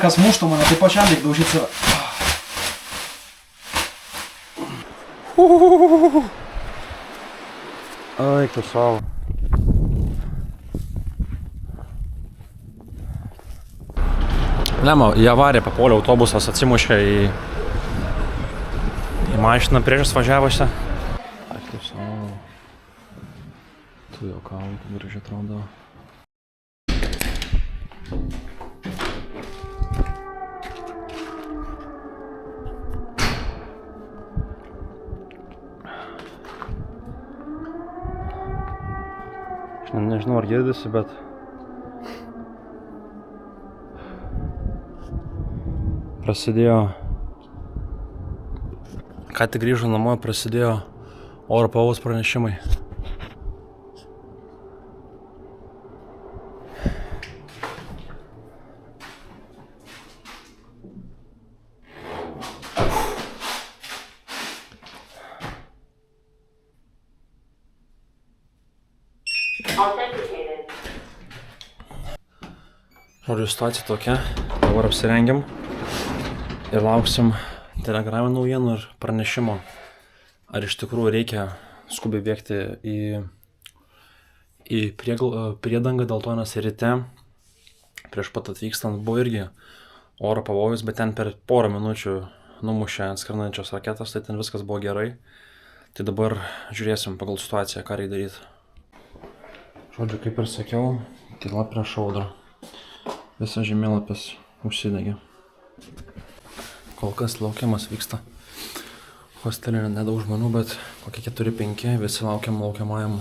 kas muštų mane, tai pačiam reik daužyti save. Ai, tu savo. Lema, į avariją papuolė autobusas, atsimušė į mašiną priešas važiavusią. Ai, tu savo. Tu jau kavai, kaip gražiai atrodo. Nežinau, ar girdisi, bet prasidėjo, ką tik grįžo namo, prasidėjo oro pavojaus pranešimai. Žodžiu, situacija tokia, dabar apsirengiam ir lauksim Telegrame naujienų ir pranešimo, ar iš tikrųjų reikia skubiai bėgti į priedangą, dėl to nes ryte prieš pat atvykstant buvo irgi oro pavojus, bet ten per porą minučių numušė atskrendančios raketas, tai ten viskas buvo gerai. Tai dabar žiūrėsim pagal situaciją, ką reikia daryti. Žodžiu, kaip ir sakiau, tyla prieš audrą. Visas žemėlapis užsidegė. Kol kas laukiamas vyksta. Hostelė nedaug žmonių, bet kokie 4-5, visi laukiamajam.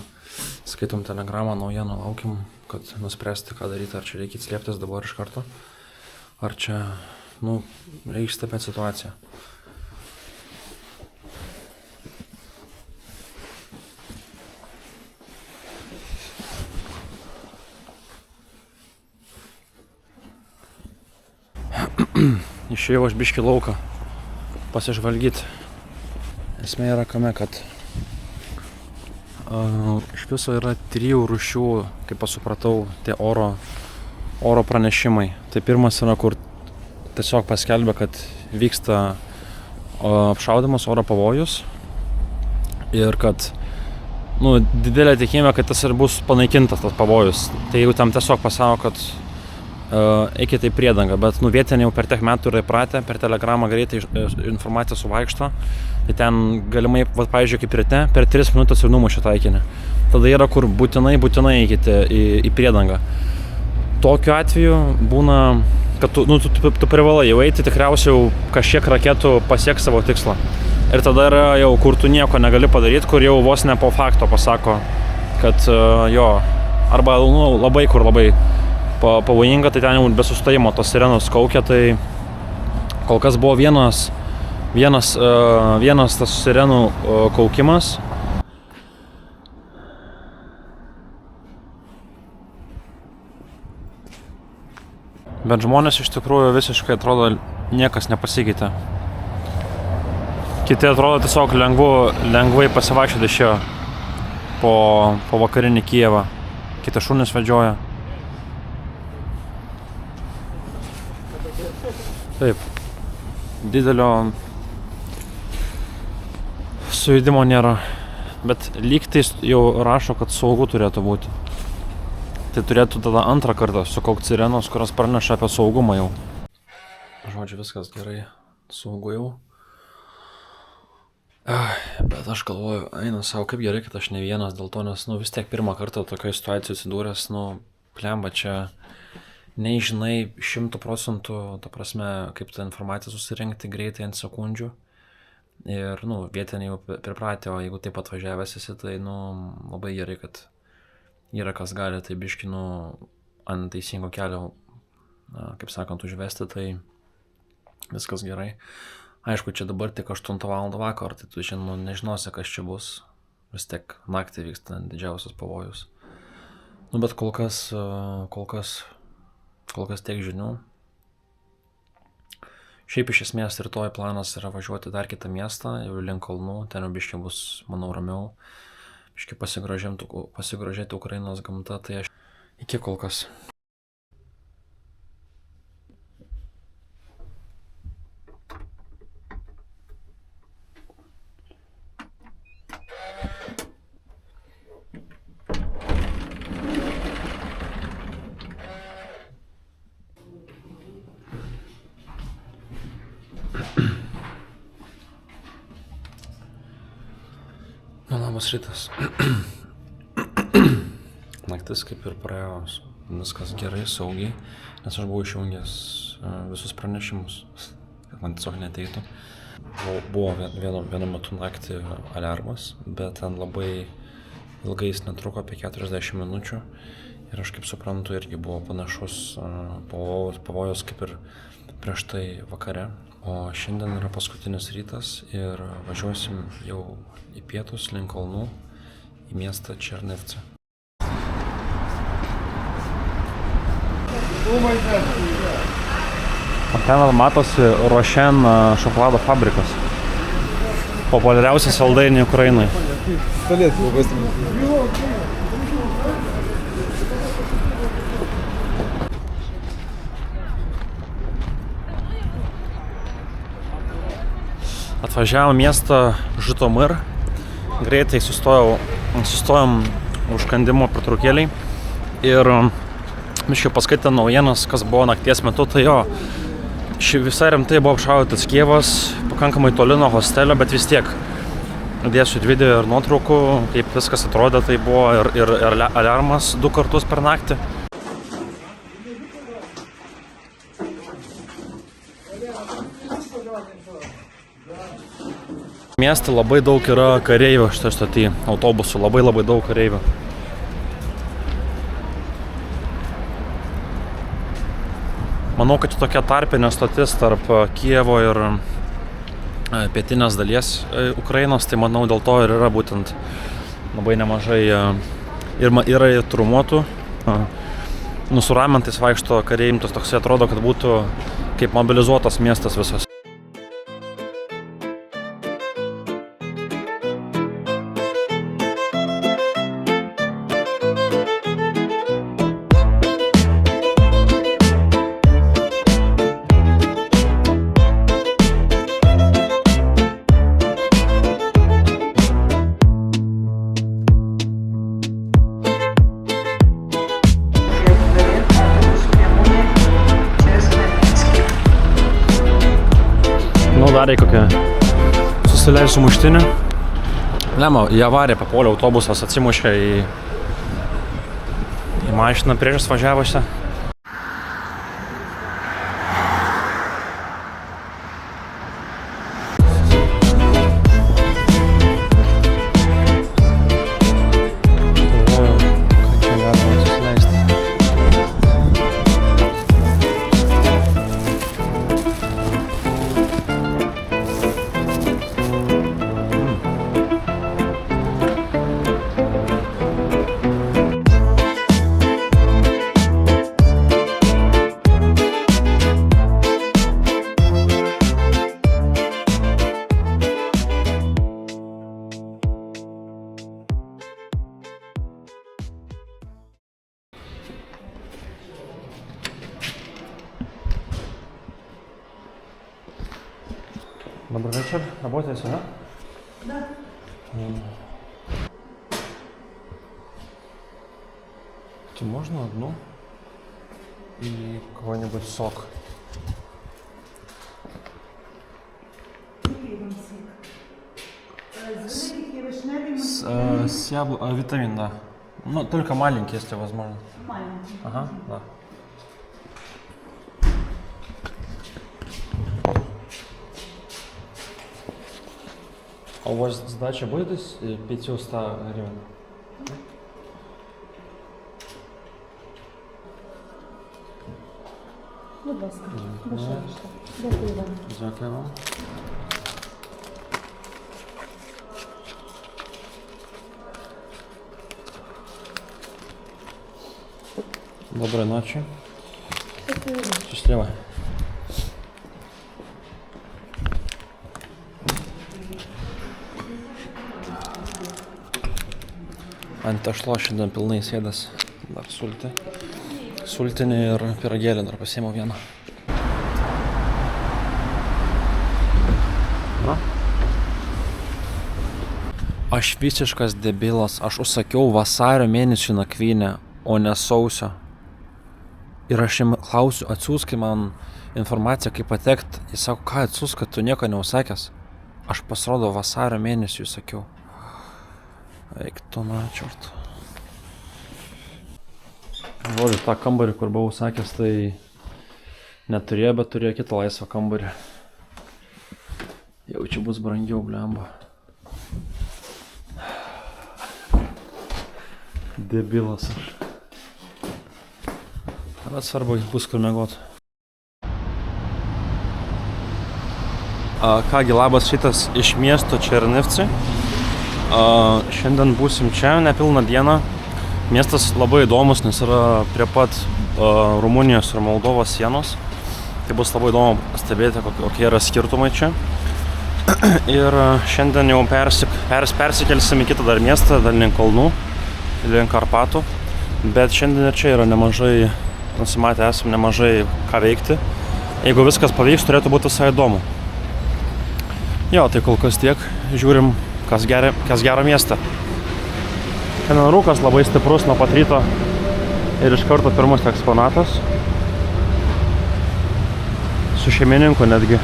Skaitom telegramą, naujienų laukiam, kad nuspręsti, ką daryti. Ar čia reikia slėptis dabar iš karto, ar čia, reikia stebėti situaciją. Išėjau aš biškį lauką pasižvalgyti. Esmė yra kame, kad iš viso yra 3 rūšių, kaip aš supratau, tie oro pranešimai. Tai pirmas yra, kur tiesiog paskelbė, kad vyksta apšaudymas, oro pavojus ir kad didelė tikimybė, kad tas ir bus panaikintas tas pavojus. Tai jeigu tam tiesiog pasako, kad eikite į priedangą, bet vietiniai jau per tiek metų yra įpratę, per telegramą greitai informaciją suvaikšto, tai ten galimai, pavyzdžiui, kaip ryte, per 3 minutės ir numušė taikinį. Tada yra, kur būtinai eikite į priedangą. Tokiu atveju būna, kad tu privalai jau eiti, tikriausiai jau kažkiek raketų pasieks savo tikslą. Ir tada yra jau, kur tu nieko negali padaryti, kur jau vos ne po fakto pasako, kad arba labai pavojinga, tai ten jau be sustojimo tos sirenos kaukia, tai kol kas buvo vienas tas sirenų kaukimas. Bet žmonės iš tikrųjų visiškai atrodo niekas nepasikeitė. Kiti atrodo tiesiog lengvai pasivaikščioti išėjo po vakarinį Kijevą. Kiti šunys vedžioja. Taip, didelio sujudimo nėra, bet lygtais jau rašo, kad saugu turėtų būti. Tai turėtų tada antrą kartą sukaukti sirenos, kurios praneša apie saugumą jau. Žodžiu, viskas gerai, saugu jau. Bet aš galvoju, eina savo, kaip gerai, kad aš ne vienas dėl to, nes vis tiek pirmą kartą tokioje situacijoje atsidūręs, plemba čia. Nežinai 100%, ta prasme, kaip tą informaciją susirinkti greitai ant sekundžių. Ir, vietiniai jau pripratė, o jeigu taip atvažiavęs esi, tai, labai gerai, kad yra kas gali, tai biški, ant teisingo kelio, kaip sakant, užvesti, tai viskas gerai. Aišku, čia dabar tik 8 val. Vakar, tai tu šiandien nežinosi, kas čia bus. Vis tiek naktį vyksta didžiausias pavojus. Bet kol kas tiek žinių. Šiaip iš esmės rytoj planas yra važiuoti dar kitą miestą, jau link kalnų, ten jau biškį bus, manau, ramiau. Biškį pasigrožėti Ukrainos gamta, tai aš iki kol kas. Labas rytas. Naktis kaip ir praėjo, viskas gerai, saugiai, nes aš buvau išjungęs visus pranešimus, kad man tiesiog neteitų. Buvo vienu metu naktį aliarmas, bet ten labai ilgai jis netruko, apie 40 minučių. Ir aš kaip suprantu, irgi buvo panašus pavojus kaip ir prieš tai vakare. O šiandien yra paskutinis rytas ir važiuosim jau į pietus link kalnų, į miestą Černivcą. Ten matosi Rošen šokolado fabrikas. Populiariausias saldainiai Ukrainai. Atvažiavom miestą Žytomyr, greitai sustojom užkandimo pertraukėlei ir miškiai paskaitė naujienas, kas buvo nakties metu, tai jo, visai rimtai buvo apšaudytas Kijevas, pakankamai toli nuo hostelio, bet vis tiek dėsiu video ir nuotraukų, kaip viskas atrodė, tai buvo ir aliarmas 2 kartus per naktį. Mieste labai daug yra kareivių šitoje stotyje, autobusų, labai daug kareivių. Manau, kad tokia tarpinė stotis tarp Kijevo ir pietinės dalies Ukrainos, tai manau dėl to ir yra būtent labai nemažai ir yra trumuotų. Su ramentais vaikšto kareiviai, toksai atrodo, kad būtų kaip mobilizuotas miestas visas. Darė kokią susileisiu muštinį. Lema, į avariją papuolė autobusas, atsimušė į mašiną prieš važiavusią. Добрый вечер. Работаете, да? Да. Можно одну и какой-нибудь сок? С витамин, да. Ну, только маленький, если возможно. Маленький. Ага, да. А у вас сдача будет из 500 гривен? Будь ласка, дешевше. Дякую вам. Дякую вам. Доброй ночи. Счастливо. Ant tešlo šiandien pilnai sėdas, dar sultinį ir pyragėlį dar pasiėmiau vieną. Na? Aš visiškas debilas, aš užsakiau vasario mėnesį nakvynę, o ne sausio. Ir aš jam klausiu, atsiųsk man informaciją, kaip patekt. Jis sako, ką atsiųsk, kad tu nieko neužsakęs. Aš pasirodo vasario mėnesį sakiau. Eik tu na, čiort. Žodžiu, tą kambarį, kur buvau sakęs, tai neturėjo, bet turėjo kitą laisvą kambarį. Jau čia bus brangiau, blemba. Debilas aš. Bet svarbu, bus kur miegot. Kągi, labas, šitas iš miesto Černivci. Šiandien būsim čia, nepilną dieną. Miestas labai įdomus, nes yra prie pat Rumunijos ir Moldovos sienos. Tai bus labai įdomu stebėti, kokie yra skirtumai čia. Ir šiandien jau persikelsim į kitą dar miestą, dar link Kalnų, link Karpatų. Bet šiandien ir čia yra nemažai, nusimatę esam nemažai ką veikti. Jeigu viskas pavyks, turėtų būti visai įdomu. Jo, tai kol kas tiek. Žiūrim, kas gero mieste. Šiandien rūkas labai stiprus nuo pat ryto ir iš karto pirmas eksponatas. Su šeimininku netgi.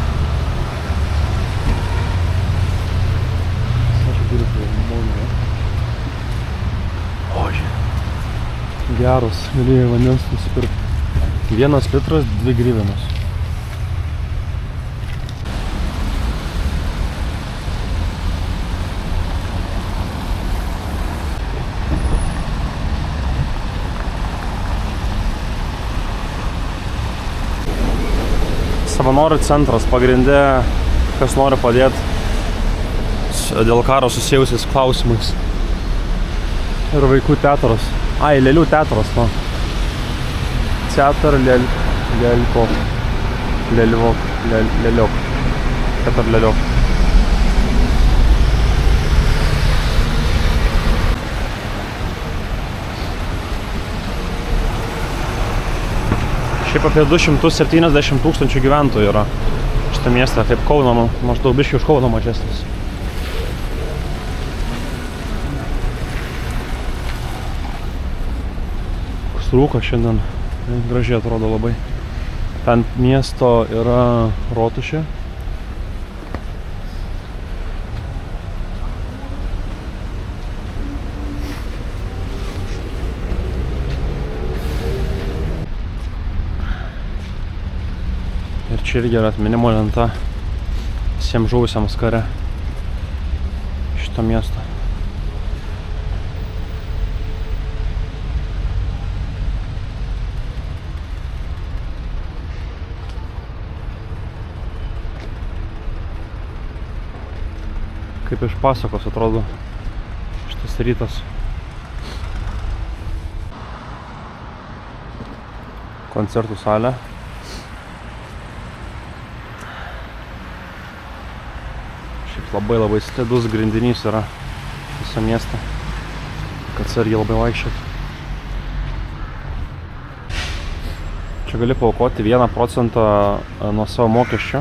Geros, galėjai vandens nusipirkti. 1 litras, 2 gryvenos. Savanorių centras pagrinde, kas nori padėti dėl karo susijusiais klausimais. Ir vaikų teatras. Ai, lėlių teatras, no. Teatr lėliuk. Teatr lėliuk. Šiaip apie 270 tūkstančių gyventojų yra šitą miestą, kaip Kauno, maždaug biškį už Kauno mažesnis. Rūkas šiandien gražiai atrodo labai. Ten miesto yra rotušė. Ir čia irgi yra atminimo lenta visiems žuvusiams kare šito miesto. Kaip iš pasakos atrodo šitas rytas. Koncertų salė. Šiaip labai slidus grindinys yra visą miestą, kad atsargiai labai vaikščioti. Čia gali paaukoti 1% nuo savo mokesčio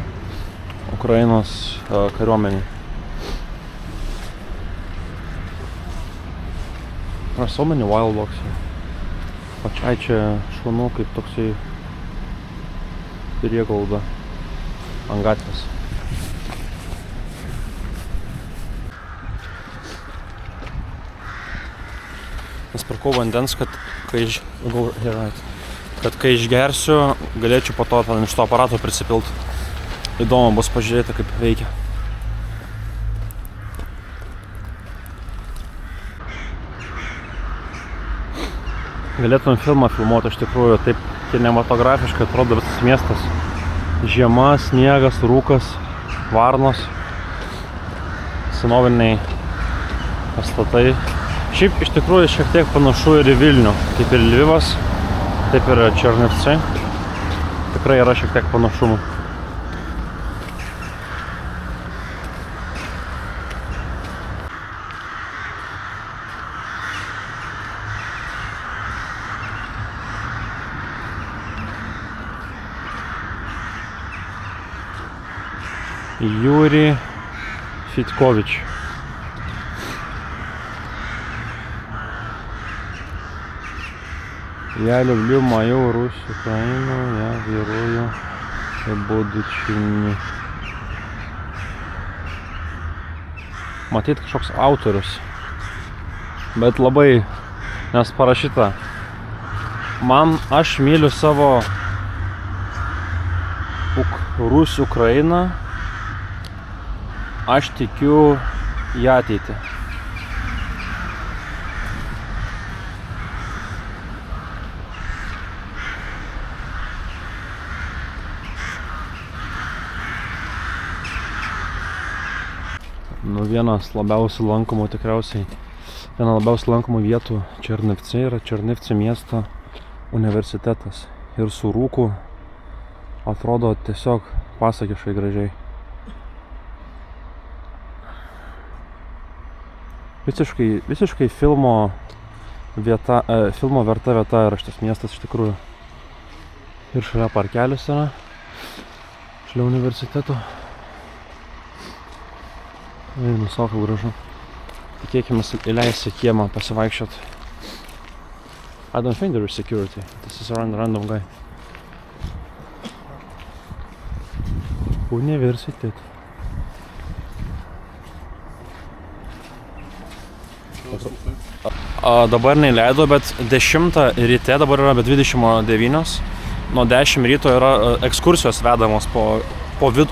Ukrainos kariuomeniai. Yra so many wild dogs. Pačiai čia šunų kaip toksai prieglauda ant gatvės. Nusipirkau vandens, kad kai išgersiu, galėčiau po to iš to aparato prisipilti. Įdomu bus pažiūrėti, kaip veikia. Galėtume filmą filmuoti, iš tikrųjų, taip kinematografiškai atrodo visas miestas. Žiema, sniegas, rūkas, varnos, senoviniai pastatai. Šiaip iš tikrųjų šiek tiek panašu ir į Vilnių, kaip ir Lvivas, taip ir Černivci. Tikrai yra šiek tiek panašumų. Юрий Федькович. Я люблю мою Русь, Украину, я верую в будущее. Matyt, kažkoks autorius. Bet labai, nes parašyta. Aš myliu savo Rusiją, Ukrainą. Aš tikiu į ateitį. Vienas labiausiai lankomų tikriausiai, viena labiausiai lankomų vietų Černivce yra Černivce miesto universitetas. Ir su rūku atrodo tiesiog pasakiškai gražiai. Visiškai filmo verta vieta yra šitas miestas iš tikrųjų. Ir šalia parkelis yra, šalia universiteto. Visokių gražu. Tikėkime įleis į kiemą pasivaikščiot. I don't think there is security. This is a random guy. Universitet. Dabar neįleido, bet 10 ryte, dabar yra be 29. Nuo 10 ryto yra ekskursijos vedamos po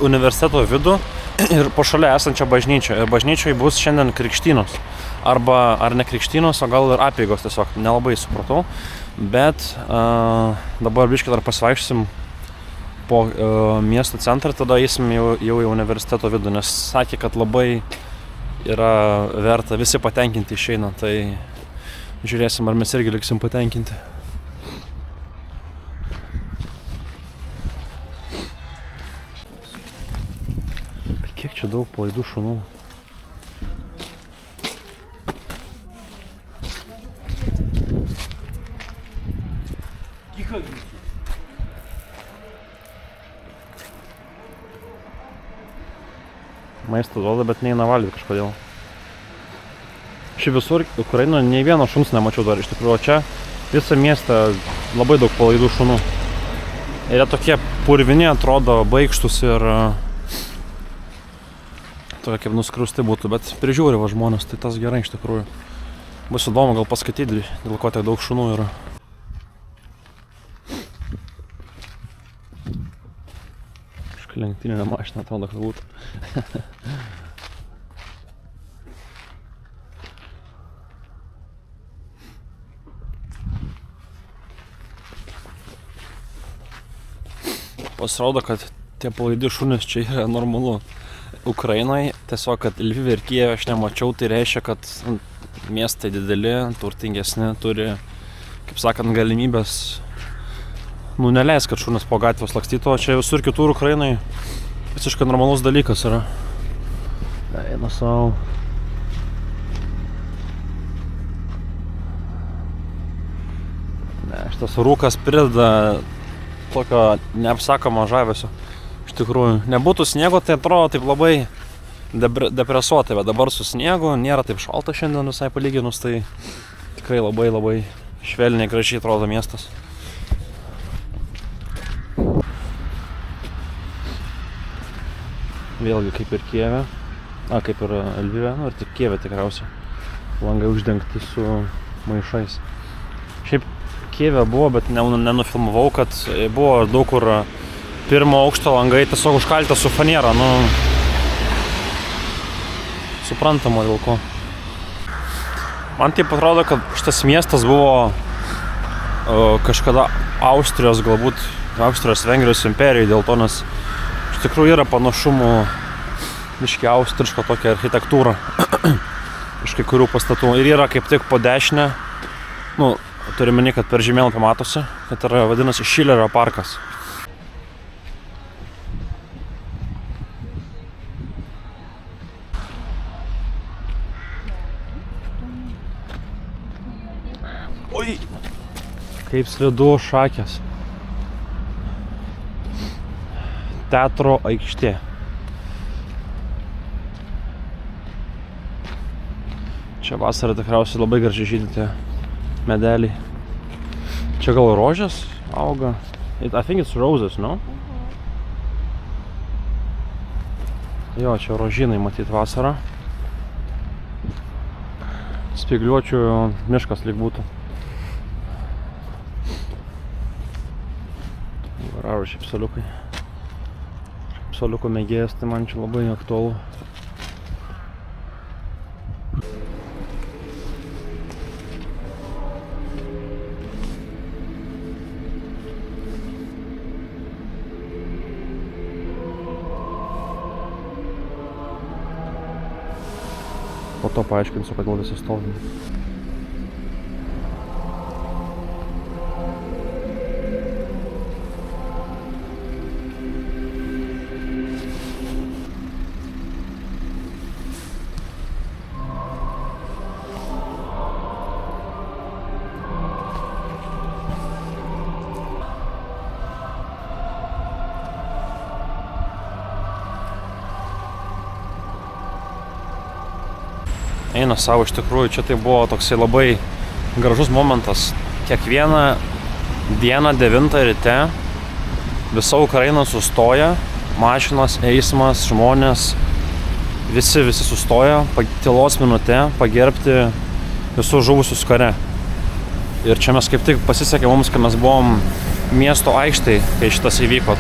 universiteto vidų. Ir po šalia esančią bažnyčią. Ir bažnyčiai bus šiandien krikštynos. Ar ne krikštynos, o gal ir apeigos tiesiog. Nelabai supratau. Bet dabar biškį dar pasivaikščiosim po miesto centrą, tada eisim jau į universiteto vidų, nes sakė, kad labai yra verta, visi patenkinti išeina. Tai žiūrėsim, ar mes irgi liksim patenkinti. Kiek čia daug palaidų šunų. Maistą duoda, bet neina valgyti kažkodėl. Šiaip visur Ukrainoje nei vieno šuns nemačiau dar iš tikrųjų. Čia visą miestą labai daug palaidų šunų. Ir jie tokie purvini atrodo, baikštus ir tokia kaip nuskriausti būtų, bet prižiūri va žmonės, tai tas gerai iš tikrųjų. Bus įdomu gal paskaityti, dėl ko tiek daug šunų yra. Kažkokia lenktyninė mašina atrodo, kad būtų. Pasirodo, kad tie palaidi šunys čia yra normalu. Ukrainoje tiesiog, kad Lvive ir Kijeve aš nemačiau, tai reiškia, kad miestai dideli, turtingesni, turi, kaip sakant, galimybės neleis, kad šunis po gatvės lakstytų, o čia visur kitur Ukrainoje visiškai normalus dalykas yra. Eina savo. Šitas rūkas prideda tokio neapsakomo žavesio. Iš tikrųjų, nebūtų sniego, tai atrodo taip labai depresuotai, bet dabar su sniegu nėra taip šalta šiandien visai palyginus, tai tikrai labai švelniai gražiai atrodo miestas. Vėlgi kaip ir Kijeve, kaip ir Lvive, ir tik Kijeve tikriausiai. Langai uždengti su maišais. Šiaip Kijeve buvo, bet nenufilmavau, kad buvo daug kur pirmo aukšto langai tiesiog užkalti su faniera, suprantama dėl ko. Man taip atrodo, kad šitas miestas buvo kažkada Austrijos, galbūt Austrijos-Vengrijos imperijai, dėl to, nes iš tikrųjų yra panašumų biškį austrišką tokią architektūrą iš kai kurių pastatų. Ir yra kaip tik po dešinę, turiu meni, kad per žemėlapį matosi, kad yra vadinasi Šilerio parkas. Oi, kaip slidu šakės. Teatro aikštė. Čia vasarą tikriausiai labai gražiai žydi tie medeliai. Čia gal rožės auga. I think it's roses, no? Jo, čia rožynai matyt vasarą. Spygliuočių miškas lyg būtų. Gražu šiaip psaliukai. Psaliukų mėgėjas, tai man čia labai aktualu. Po to paaiškinsiu, kodėl visi stovim. Eina savo, iš tikrųjų, čia tai buvo toksai labai gražus momentas. Kiekvieną dieną 9 ryte visa Ukraina sustoja, mašinos, eismas, žmonės, visi sustoja, tylos minutė pagerbti visus žuvusius kare. Ir čia mes kaip tik pasisekė mums, kai mes buvom miesto aikštėj, kai šitas įvyko.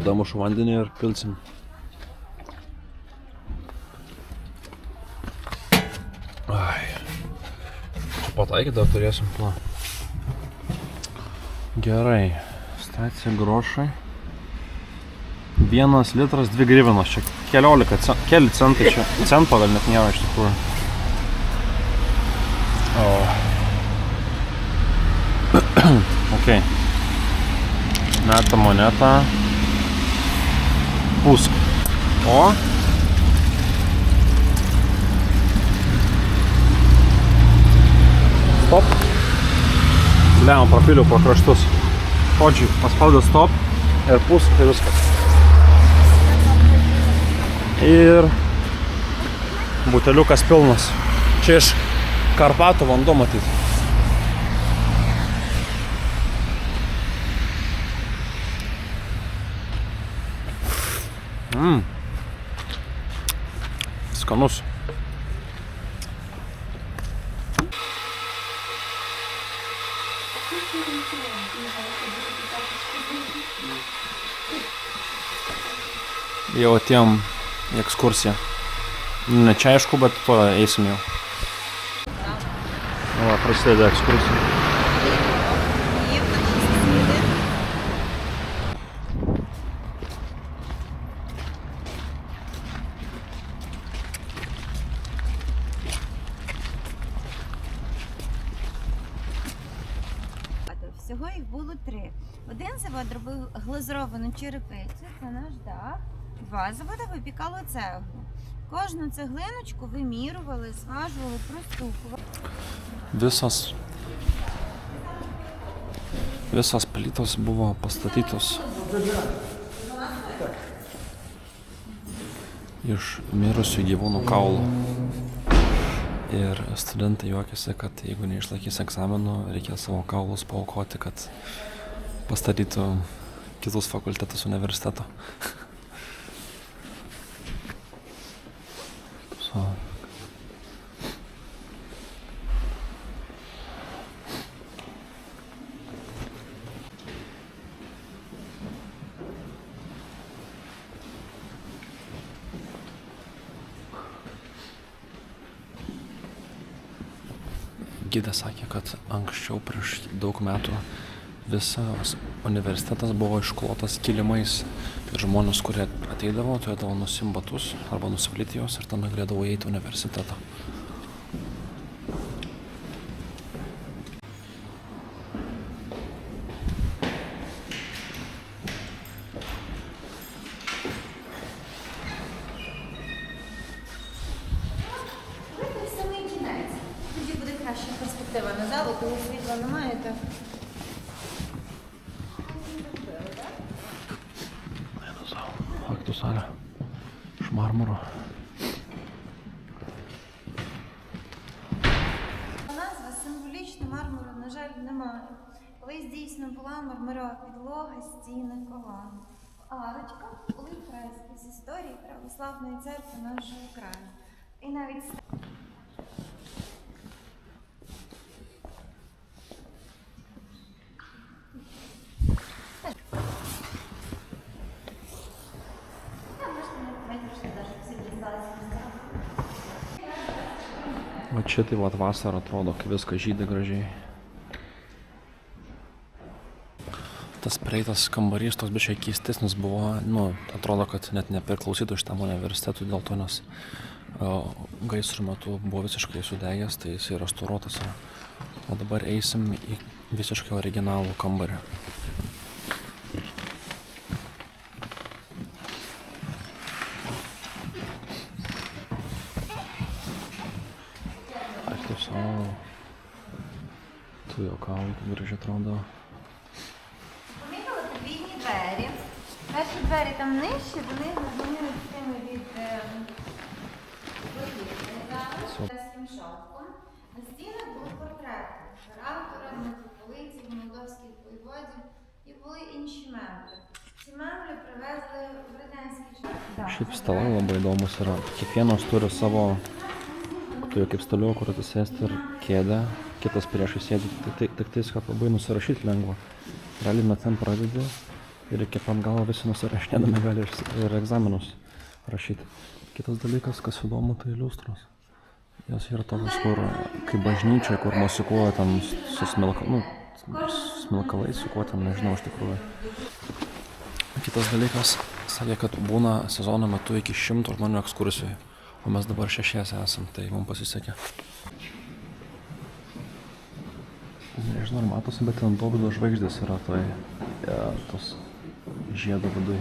Damušu vandenį ir pilsim. Ai. Čia pataikyti dar turėsim. Na. Gerai. Stacija grošai. 1 litras 2 grivinos. Čia keli centai čia. Cento gal net nėra iš tikrųjų. Ok. Meta monetą. Pusk. O. Stop. Lemą prapiliu pro kraštus. Kodžiai, paspaudė stop ir pusk ir viskas. Ir buteliukas pilnas. Čia iš Karpatų vanduo matyti. Skanus. Jau atėjom į ekskursiją. Ne čia aišku, bet to eisim jau. Va, prasideda ekskursija. Всього їх було 3. Один завод робив глазуровану черепицю, це наш дах. 2 заводи випікало цеглу. Кожну цеглиночку вимірювали, зважували, простукували. Visas plytos buvo pastatytos iš mirusių gyvūnų kaulų. Ir studentai juokiasi, kad jeigu neišlaikys egzaminų, reikia savo kaulus paaukoti, kad pastatytų kitus fakultetus universiteto. Gidas sakė, kad anksčiau prieš daug metų visas universitetas buvo išklotas kilimais ir žmonės, kurie ateidavo, turėdavo nusiimti batus arba nusivalyti juos ir tada galėdavo įeiti į universitetą. Перспектива на залу, коли світла немає, то... Aktų salė iš marmuro. синтетичного мармуру, на жаль, немає. Колись дійсно була мармурова підлога, стіни, колони. Арочка були фрески з історії православної церкви нашого краю. І навіть O čia tai vat vasarą atrodo, kai viskas žydi gražiai. Tas prieitas kambarys toks biškai keistesnis buvo, atrodo, kad net nepriklausytų šitam universitetui dėl to, nes gaisrų metu buvo visiškai sudegęs, tai jisai restauruotas. O dabar eisim į visiškai originalų kambarį. Tu juokauji, kaip gražiai atrodo. помітили подвійні двері. Перші двері там нижчі, вони зрозуміють цими від з шовком. На стінах були портрети імператора, митрополитів, молдовських воєводів і були інші меблі. Ці меблі привезли в радянський час. Šiaip stalai labai įdomus yra. Kiekvienas turi savo, turi kaip staliuką, kur atsisėsti ir kėdę. Kitas priešai sėdi, tik tais, kad labai nusirašyti lengva. Realiai nuo ten pradedi ir iki pat galo visi nusirašinėdami gali ir egzaminus rašyti. Kitas dalykas, kas įdomu, tai iliustros. Jos yra tokios, kur kaip bažnyčia, kur muzikuoja tam su smilkalais, su kuo ten, nežinau iš tikrųjų. Kitas dalykas, sakė, kad būna sezono metu iki 100 žmonių ekskursijai, o mes dabar 6 esam, tai mums pasisekė. Nežinau, ar matosi, bet ten Dovydo žvaigždės yra tos žiedo viduj.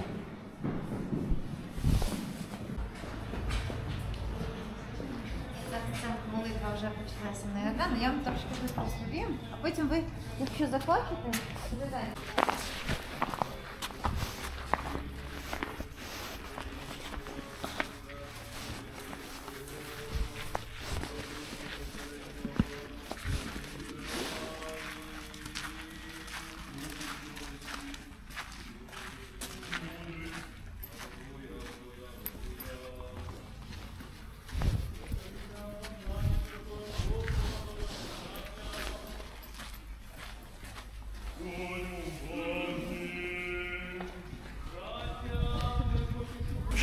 Ця молитва вже почалася на Йордан, я вам трошки розповім, а потім ви, якщо захочете, додайте.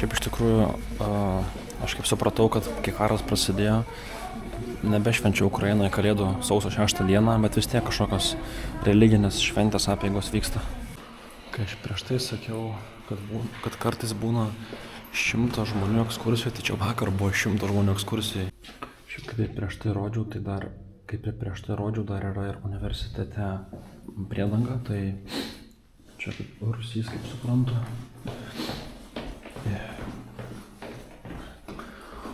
Šiaip iš tikrųjų, aš kaip supratau, kad kai karas prasidėjo, nebešvenčia Ukrainoje Kalėdų sausio 6 dieną, bet vis tiek kažkokios religinės šventės apeigos vyksta. Kai aš prieš tai sakiau, kad kartais būna 100 žmonių ekskursijai, tai čia vakar buvo 100 žmonių ekskursijai. Šiaip kaip prieš tai rodžiau, dar yra ir universitete priedanga, tai čia kaip rūsys, kaip suprantu.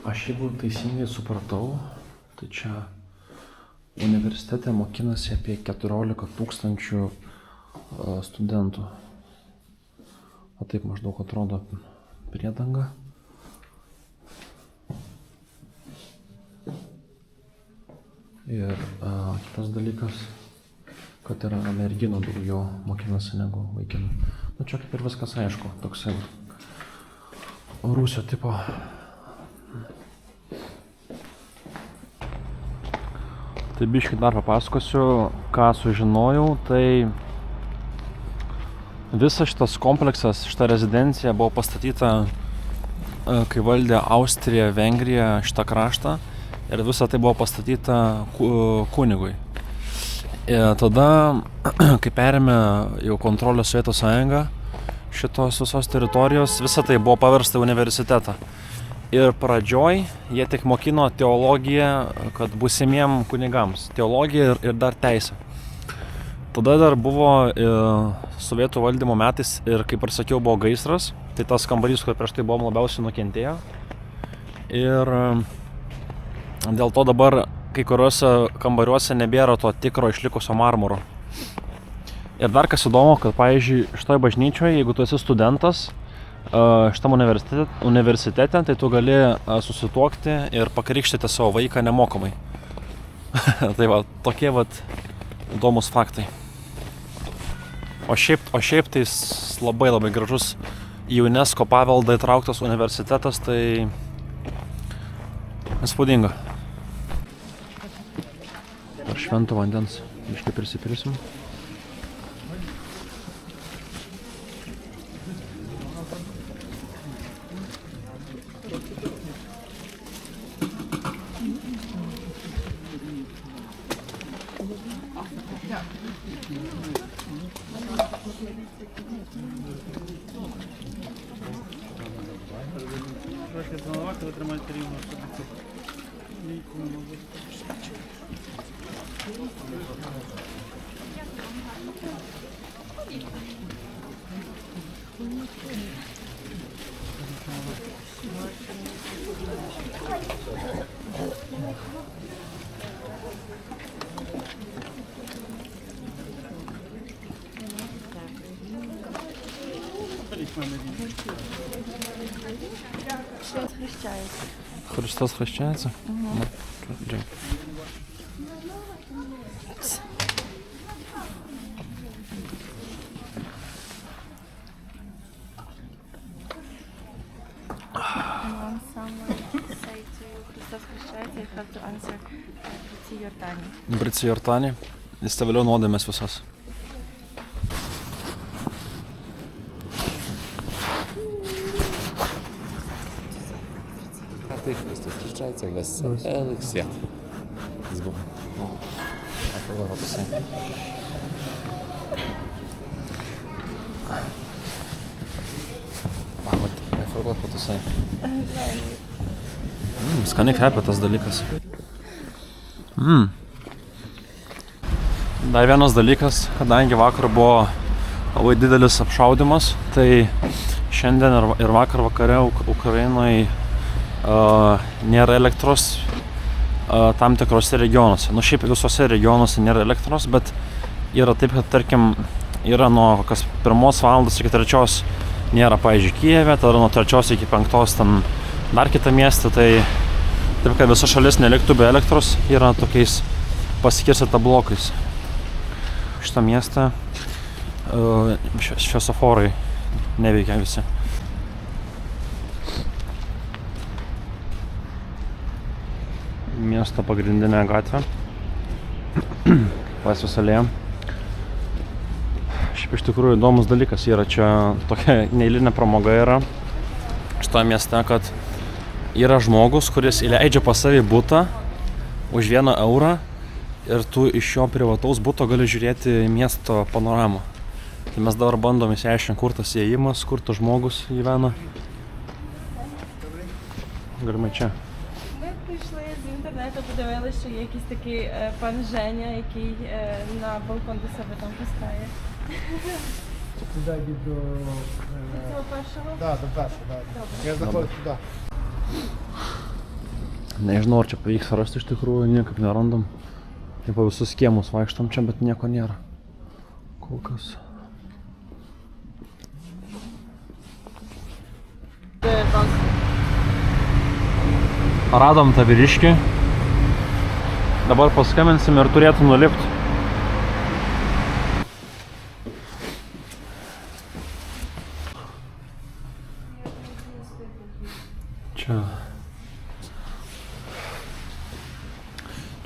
Aš jeigu teisingai supratau, tai čia universitete mokinasi apie 14 000 studentų. O taip maždaug atrodo priedanga. Ir kitas dalykas, kad yra merginų daugiau mokinasi negu vaikinų. Čia kaip ir viskas aišku, toksai Rūsio tipo. Tai biškai dar papasakosiu, ką sužinojau, tai visas šitas kompleksas, šita rezidencija buvo pastatyta, kai valdė Austrija, Vengrija šitą kraštą ir visa tai buvo pastatyta kunigui. Ir tada, kai perėmė jau kontrolę Sovietų sąjungą šitos visos teritorijos, visa tai buvo paversta į universitetą. Ir pradžioj jie tik mokino teologiją, kad būsimiem kunigams. Teologiją ir dar teisę. Tada dar buvo sovietų valdymo metais ir, kaip ir sakiau, buvo gaisras. Tai tas kambarys, kur prieš tai buvom labiausiai nukentėjo. Ir dėl to dabar kai kuriuose kambariuose nebėra to tikro išlikusio marmuro. Ir dar kas įdomu, kad, pavyzdžiui, šitoj bažnyčioje, jeigu tu esi studentas, šitam universitete, tai tu gali susituokti ir pakrikštyti savo vaiką nemokamai. Tai va, tokie vat įdomus faktai. O šiaip tai labai labai gražus į UNESCO paveldą įtrauktas universitetas, tai įspūdinga. Ar švento vandens biškai prisipilsim. Христос хрещається? Ну, джей. When someone say to you Христос хрещається, you have to answer Бриці Йордані. Бриці Йордані. Jis te vėliau nuodėmės visas. А ти Христос хрещається веселих свят. З Богом. I forgot what to say. I forgot what to say. Skaniai kvepia tas dalykas. Dar vienas dalykas, kadangi vakar buvo labai didelis apšaudymas, tai šiandien ir vakar vakare Ukrainoje nėra elektros tam tikrose regionuose. Nu šiaip visose regionuose nėra elektros, bet yra taip, kad tarkim yra nuo kokios 1 valandos iki 3 nėra, pavyzdžiui, Kijeve, tada nuo 3 iki 5 ten dar kitą miestą, tai taip, kad visa šalis neliktų be elektros, yra tokiais paskirstyta blokais. Šitą miestą šviesoforai neveikia visi. Miesto pagrindinė gatvė. Laisvės alėja. Šiaip iš tikrųjų įdomus dalykas yra, čia tokia neeilinė pramoga yra šitoje mieste, kad yra žmogus, kuris įleidžia pas savį butą už 1 eurą ir tu iš jo privataus buto gali žiūrėti miesto panoramą. Tai mes dabar bandom išsiaiškinti, kur tas įėjimas, kur tas žmogus gyvena. Galime čia. Ми прийшли з інтернету, подивилися, що є якийсь такий пан Женя, який на балкон до себе там пускає. Туди йди до... До цього першого? Так, до першого, так. Я заходжу туди. Nežinau, ar čia pavyks rasti iš tikrųjų, niekaip nerandam. Taip po visus kiemus vaikštam čia, bet nieko nėra. Kol kas. Radom tą vyriškį. Dabar paskambinsim ir turėtų nulipti. Čia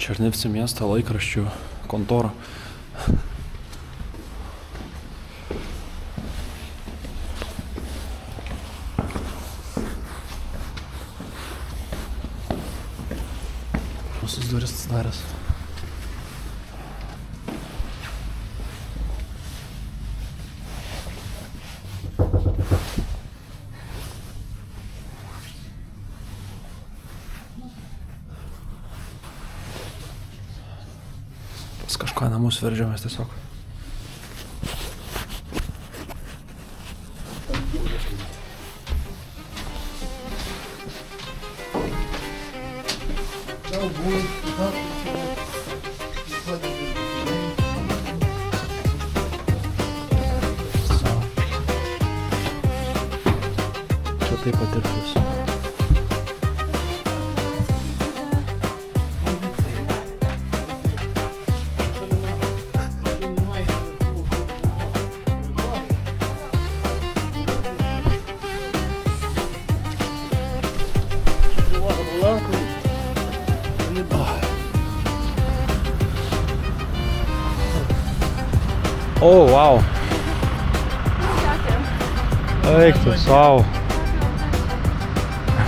Černivci miesto laikraščių kontora. Visus duris atsidaręs. Kažką namus veržiamės tiesiog. Čia taip pat ir visų. O, wow. Eik tu savo.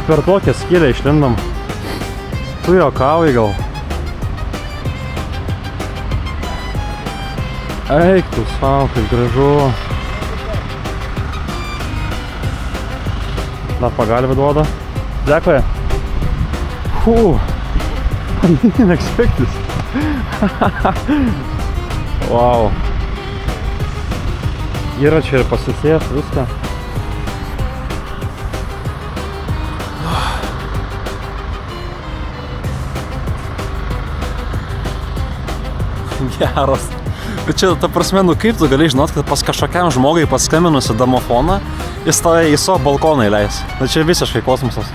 Per tokią skylę išlindom. Tu juokauji gal. Eik tu savo, kaip gražu. Dar pagalbę duoda. Dėkui. I didn't expect this. Wow. Yra čia ir pasisės viską. Geras. Bet čia, ta prasme, nu kaip tu gali žinot, kad pas kažkokiam žmogui paskaminusi domofoną, jis tave į savo balkoną įleis. Na čia visiškai kosmosas.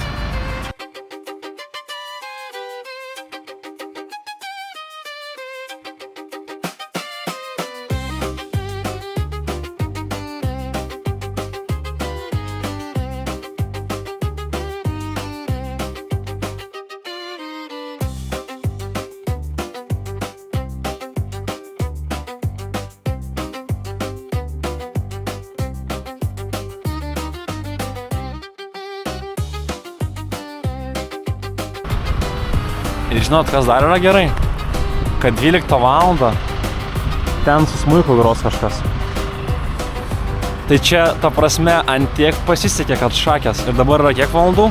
Ir žinot, kas dar yra gerai? Kad 12 valandą ten su smuiku gros kažkas. Tai čia, ta prasme, ant tiek pasisekė, kad šakės. Ir dabar yra kiek valandų?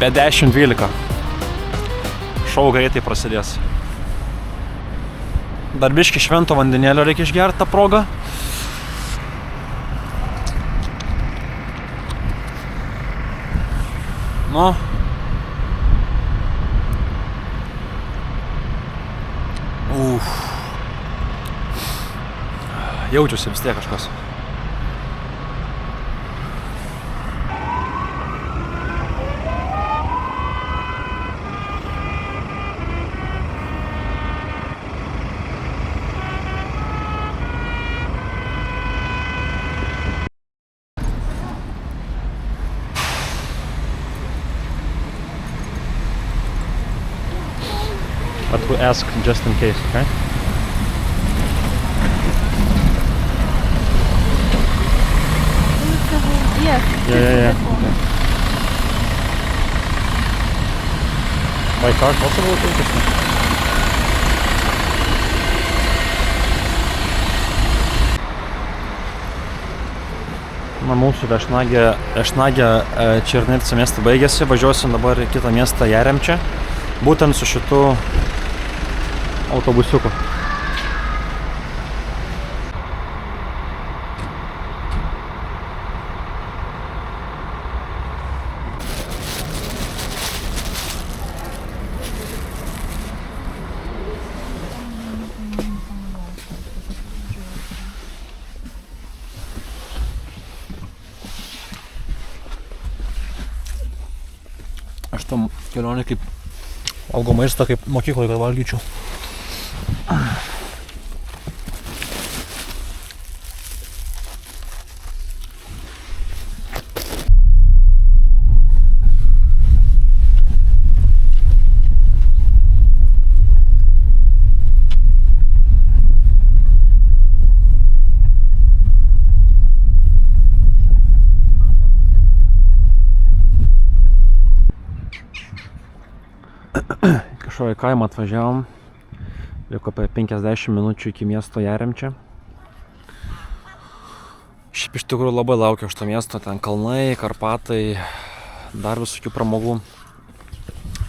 Be 10-12. Šou greitai prasidės. Dar biškį švento vandenėlio reikia išgerti tą progą. Nu. Jaučiuosi vis tiek kažkas. But we ask just in case, okay? Yeah. Okay. By car possible to take this? Na, mūsų viešnagė Černivtsi miestą baigėsi, važiuosim dabar į kitą miestą Jaremčią, būtent su šitu autobusiuku. Aš tam kelionė kaip valgo maistą, kaip mokykloje, kad valgyčiau. Kažkokį kaimą atvažiavom, liko apie 50 minučių iki miesto Jaremčia. Šiaip iš tikrųjų labai laukiu šito miesto, ten kalnai, Karpatai, dar visokių pramogų.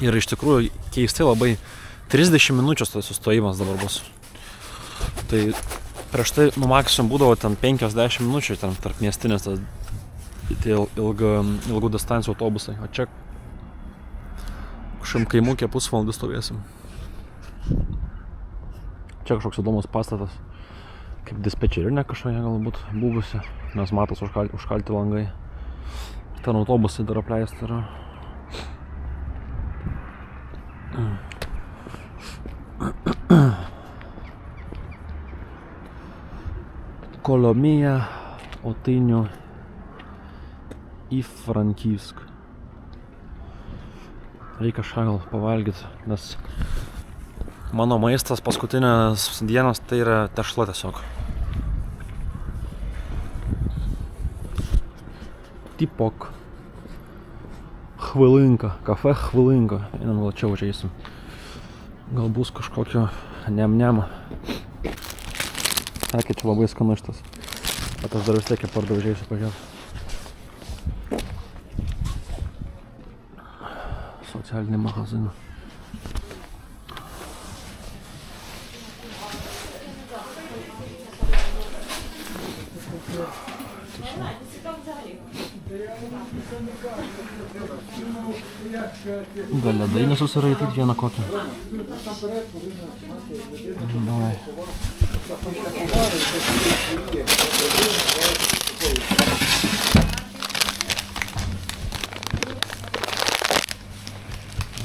Ir iš tikrųjų keistai labai 30 minučių tas sustojimas dabar bus. Tai prieš tai maksimum būdavo ten 50 minučių ten tarp miestinės ilgų distancijų autobusai, o čia kažkam kaimukė pusvalandį stovėsim. Čia kažkoks įdomus pastatas, kaip dispečerinė kažkokia galbūt buvusi, nes matos užkalti langai. Ten autobusai dar apleisti yra. Kolomija, Otynių į Frankivsk. Reikia kažką gal pavalgyti, nes mano maistas paskutinės dienos tai yra tešla tiesiog. Тіпок. Хвилинка. Кафе Хвилинка. Einam gal čia užeisim. Gal bus kažkokio niam-niam. Sakė, čia labai skanu šitas. Bet aš dar vis tiek į pardą užeisiu pažiūrėti. Socialinį magaziną. Gal ledai nesusiraityt vieną kokią? Davai.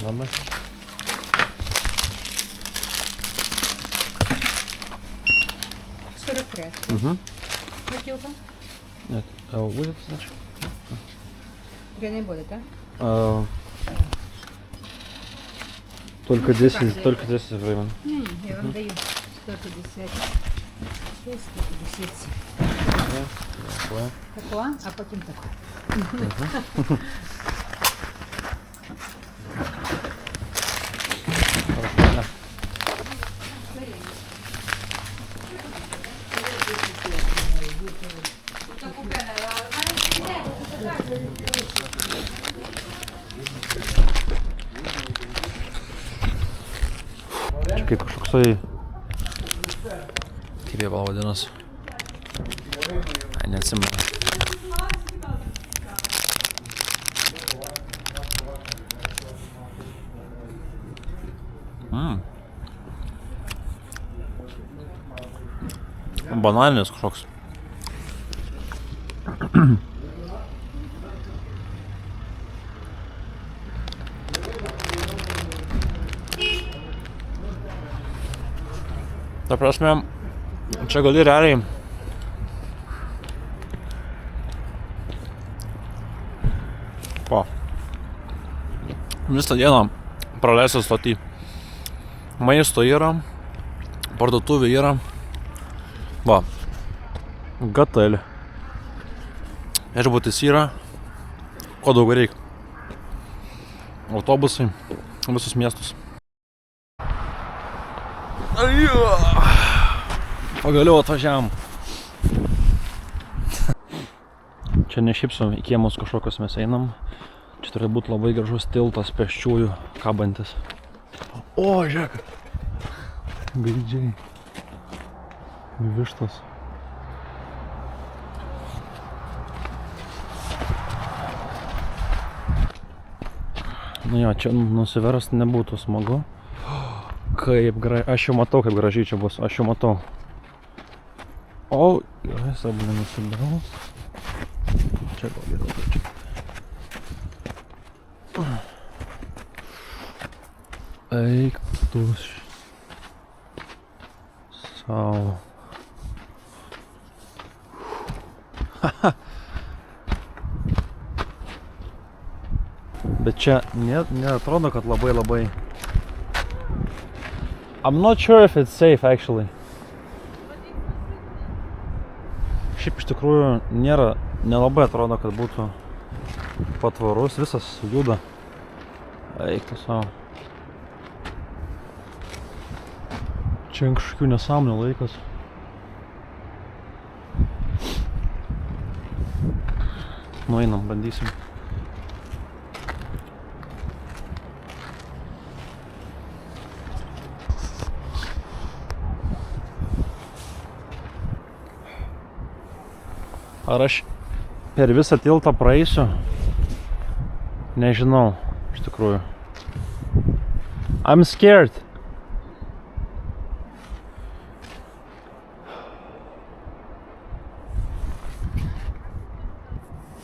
Labai. Бутилка? Нет. Будет, значит? Две не будет, да? Только 10 времен. Я вам даю 150. 150. Такое. Такое, а потом такое. Хорошо. Čia kaip kažkoksai... Kaip jie vadinasi? Ai, neatsimenu. Bananinis kažkoks. Ta prasme, čia gali realiai visą dieną praleisiu stoty. Maisto yra, parduotuvė yra. Va, gateli. Viešbutis yra, ko daug reikia. Autobusai, visus miestus. Pagaliau atvažiavam. Čia ne šiaip su į kiemus kažkokios mes einam. Čia turi būti labai gražus tiltas pėsčiųjų kabantis. O, žiūrėk. Gaidžiai. Vištos. Nu jo, čia nusiverst nebūtų smagu. Kaip gražiai, aš jau matau, kaip gražiai čia bus, aš jau matau. O, gerai, sablė nusibėrus. Čia gal geriau čia. Eik tu sau. Bet čia neatrodo, kad labai... I'm not sure if it's safe actually. Šiaip iš tikrųjų nelabai atrodo, kad būtų patvarus, visas juda. Eik tu savo. Čia kažkokių nesąmonių laikas. Nueinam, bandysim. Ar aš per visą tiltą praeisiu? Nežinau, iš tikrųjų. I'm scared.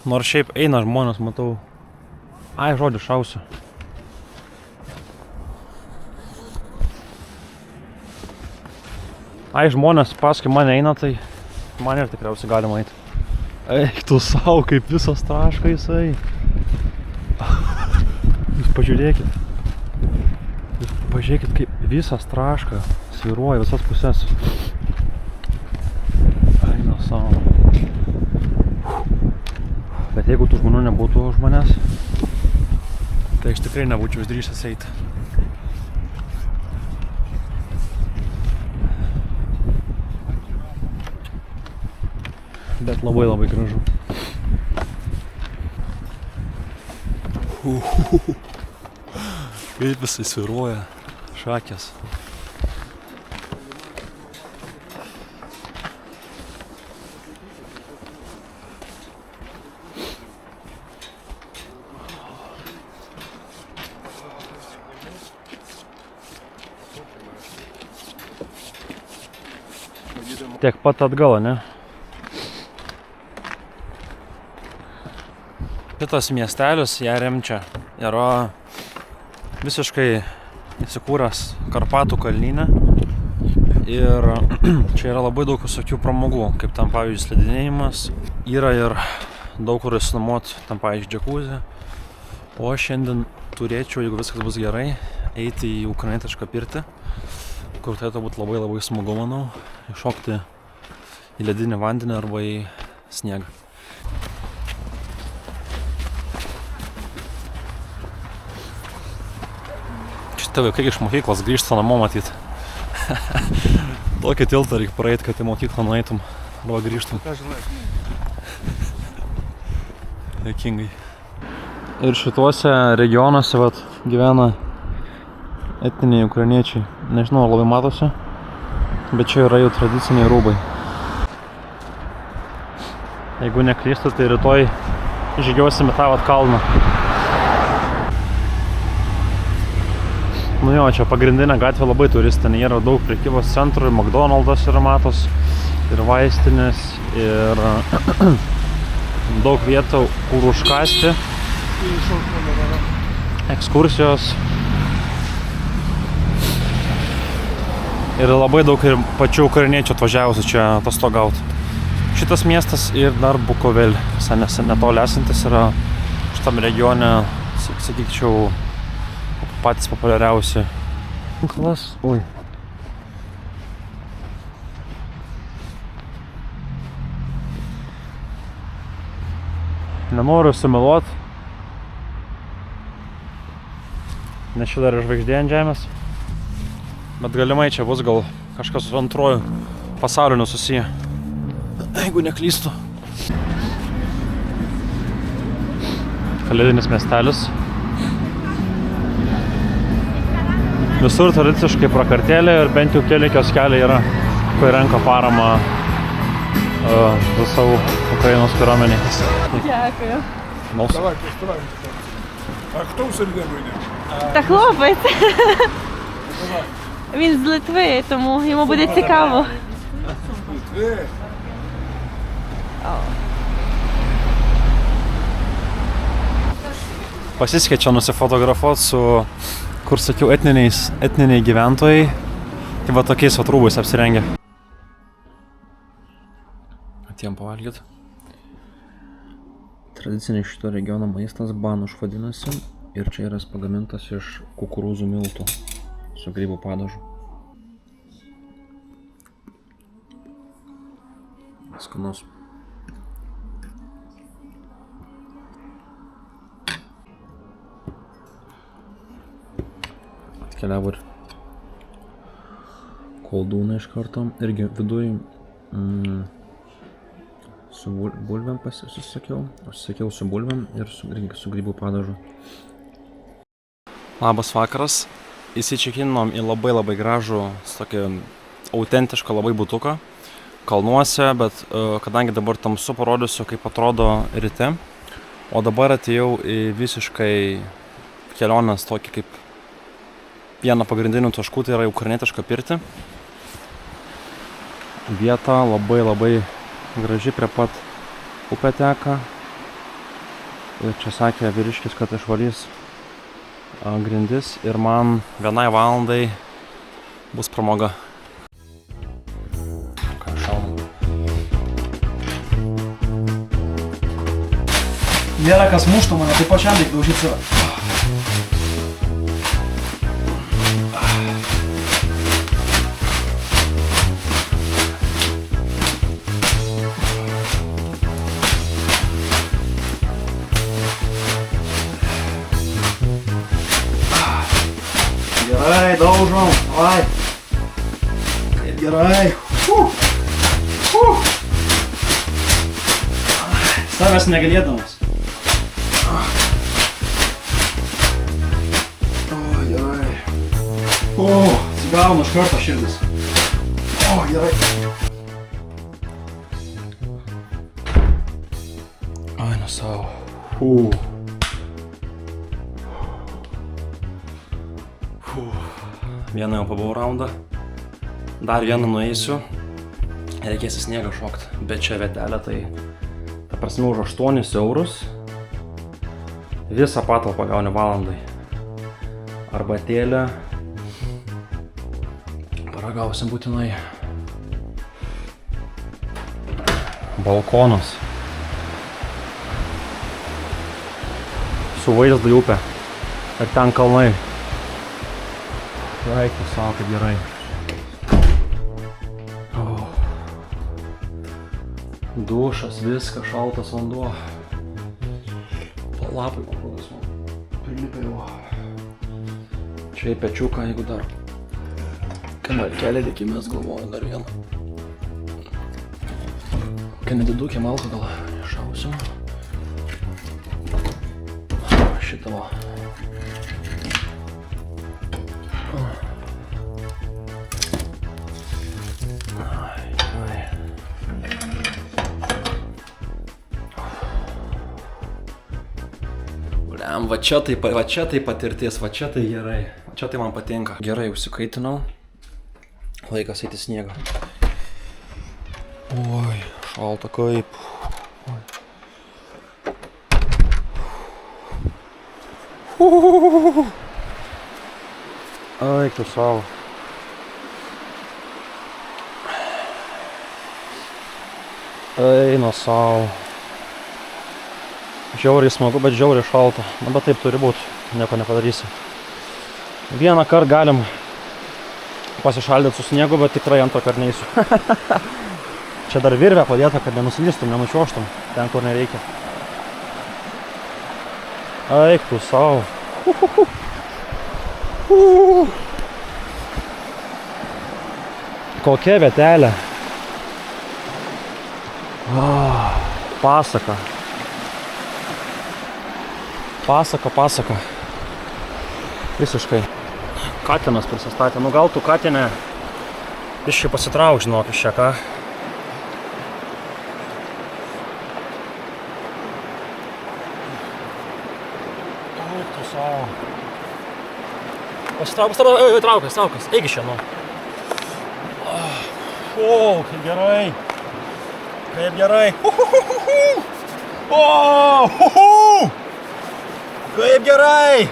Nors šiaip eina žmonės, matau. Ai, žodžiu, šausiu. Ai, žmonės paskui mane eina, tai man ir tikriausiai galima eiti. Eik tu sau, kaip visas traška jisai. Jūs pažiūrėkit. Jūs pažiūrėkit, kaip visas traška sviruoja visas pusės. Eina sau. Bet Bet jeigu tų žmonių nebūtų už manęs, tai aš tikrai nebūčiau išdrįsęs eiti. Bet labai labai gražu. Kaip visai svyruoja šakės. Tiek pat atgal, ne? Šitas miestelis, Jaremčia, yra visiškai įsikūręs Karpatų kalnyne. Ir čia yra labai daug visokių pramogų, kaip tam pavyzdžiui slidinėjimas. Yra ir daug kur išsinuomot, tam pavyzdžiui džakuzį. O aš šiandien turėčiau, jeigu viskas bus gerai, eiti į ukrainietišką pirtį, kur turėtų būti labai labai smagu, manau, iššokti į ledinį vandenį arba į sniegą. Šitie vaikai iš mokyklos grįžta namo matyt. Tokį tiltą reikia praeiti, kad į mokyklą nueitum arba grįžtum. Dėkingai. Ir šituose regionuose vat, gyvena etniniai ukrainiečiai. Nežinau, ar labai matosi, bet čia yra jų tradiciniai rūbai. Jeigu neklystu, tai rytoj žygiuosime tą vat kalną. Nu jo, čia pagrindinė gatvė labai turistinė. Yra daug prekybos centrų, McDonald's yra matos, ir vaistinės, ir daug vietų, kur užkasti, ekskursijos. Ir labai daug ir pačių ukrainiečių atvažiavusių čia atostogauti. Šitas miestas ir dar Bukovel, visai netoli esantis, yra šitam regione, sakyčiau, patys populiariausi. Klas, oi. Nenoriu sumeluot, nes čia dar ir žvaigždė ant žemės. Bet galimai čia bus gal kažkas su antruoju pasauliniu susiję. Jeigu neklystu. Kalėdinis miestelis. Visur tradiciškai prakartėlė ir bent jau keli kioskeliai yra, kur renka paramą visų Ukrainos kariuomeniai. Дякую. Давайте, вставайте. А хто всередину йде? Та хлопець. Він з Литви, тому йому буде цікаво. Pasisekė čia nusifotografuoti su, kur sakiau, etniniai gyventojai. Tai va tokiais vat rūbais apsirengę. Atėjom pavalgyti. Tradicinis šito regiono maistas banuš vadinasi. Ir čia yra pagamintas iš kukurūzų miltų su grybų padažu. Skanus. Atkeliavo ir koldūną iš karto. Irgi viduj su bulvėm užsisakiau su bulvėm ir su grybų padažu. Labas vakaras. Įsičekinom į labai labai gražų, tokį autentišką labai butuką kalnuose, bet kadangi dabar tamsu, parodysiu, kaip atrodo ryte. O dabar atėjau į visiškai kelionės tokį kaip vieną pagrindinių taškų, tai yra ukrainietišką pirtį. Vieta labai labai graži, prie pat upė teka. Ir čia sakė vyriškis, kad išvalys grindis ir man 1 valandai bus pramoga. Nėra kas muštų mane, tai pačiam reikia daužyti save. užaum. Vai. Kaip gerai. Savęs negalėdamas. O, gerai. O, atsigauna iš karto širdis. O, gerai. Ai, nu savo. Vieną jau pabuvau raundą. Dar vieną nueisiu. Reikės į sniegą šokt. Bet čia vietelė tai... Ta prasme už 8 eurus. Visą patalpą gauni valandai. Arbatėlę. Paragausim būtinai. Balkonas. Su vaizdu į upę. Ir ten kalnai. Eik, tu savo, kaip gerai. Dušas, viskas, šaltas vanduo. Lapai, man rodos, man prilipė jau. Čia į pečiuką, jeigu dar kanalkelį likimės, galvoju dar vieną. Kai nedidukė malką gal išausim. Šitą va. Va čia tai patirtis, va čia tai gerai. Čia tai man patinka. Gerai, užsikaitinau. Laikas eiti sniegą. Oi, šalta kaip. Eik tu savo. Eina savo. Žiauriai smagu, bet žiauriai šalta. Na, bet taip turi būti. Nieko nepadarysi. Vieną kartą galim pasišaldyti su sniegu, bet tikrai antrą kartą neįsiu. Čia dar virvę padėta, kad nenuslystum, nenučiuoštum ten, kur nereikia. Eik tu savo. Kokia vietelė. Pasaka. Pasaka. Visiškai. Katinas prisistatė. Nu gal tu katinę iš čia pasitrauk, žinok, iš čia ką. Eik tu savo. Traukas. Eik iš čia, nu. O, kaip gerai. Kaip gerai. Kaip gerai!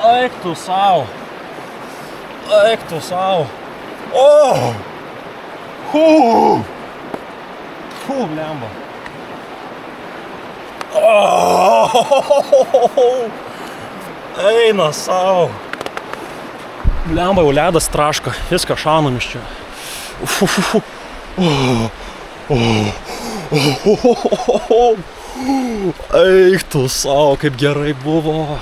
Eik tu savo. O! Blemba. Eina savo. Blemba, jau ledas traška. Viską šaunam iš čia. Eik tu savo, kaip gerai buvo.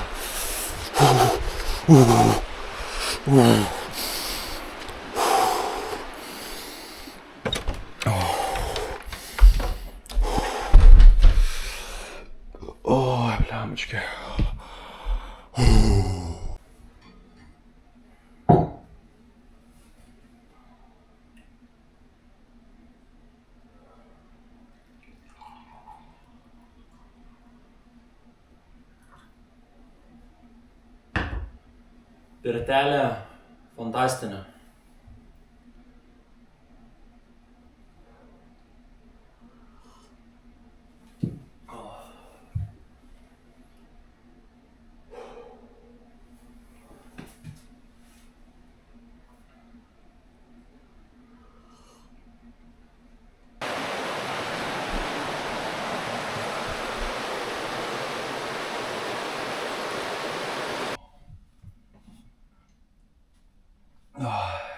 Oi, blembački. Pirtelė fantastinė.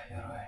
Gerai.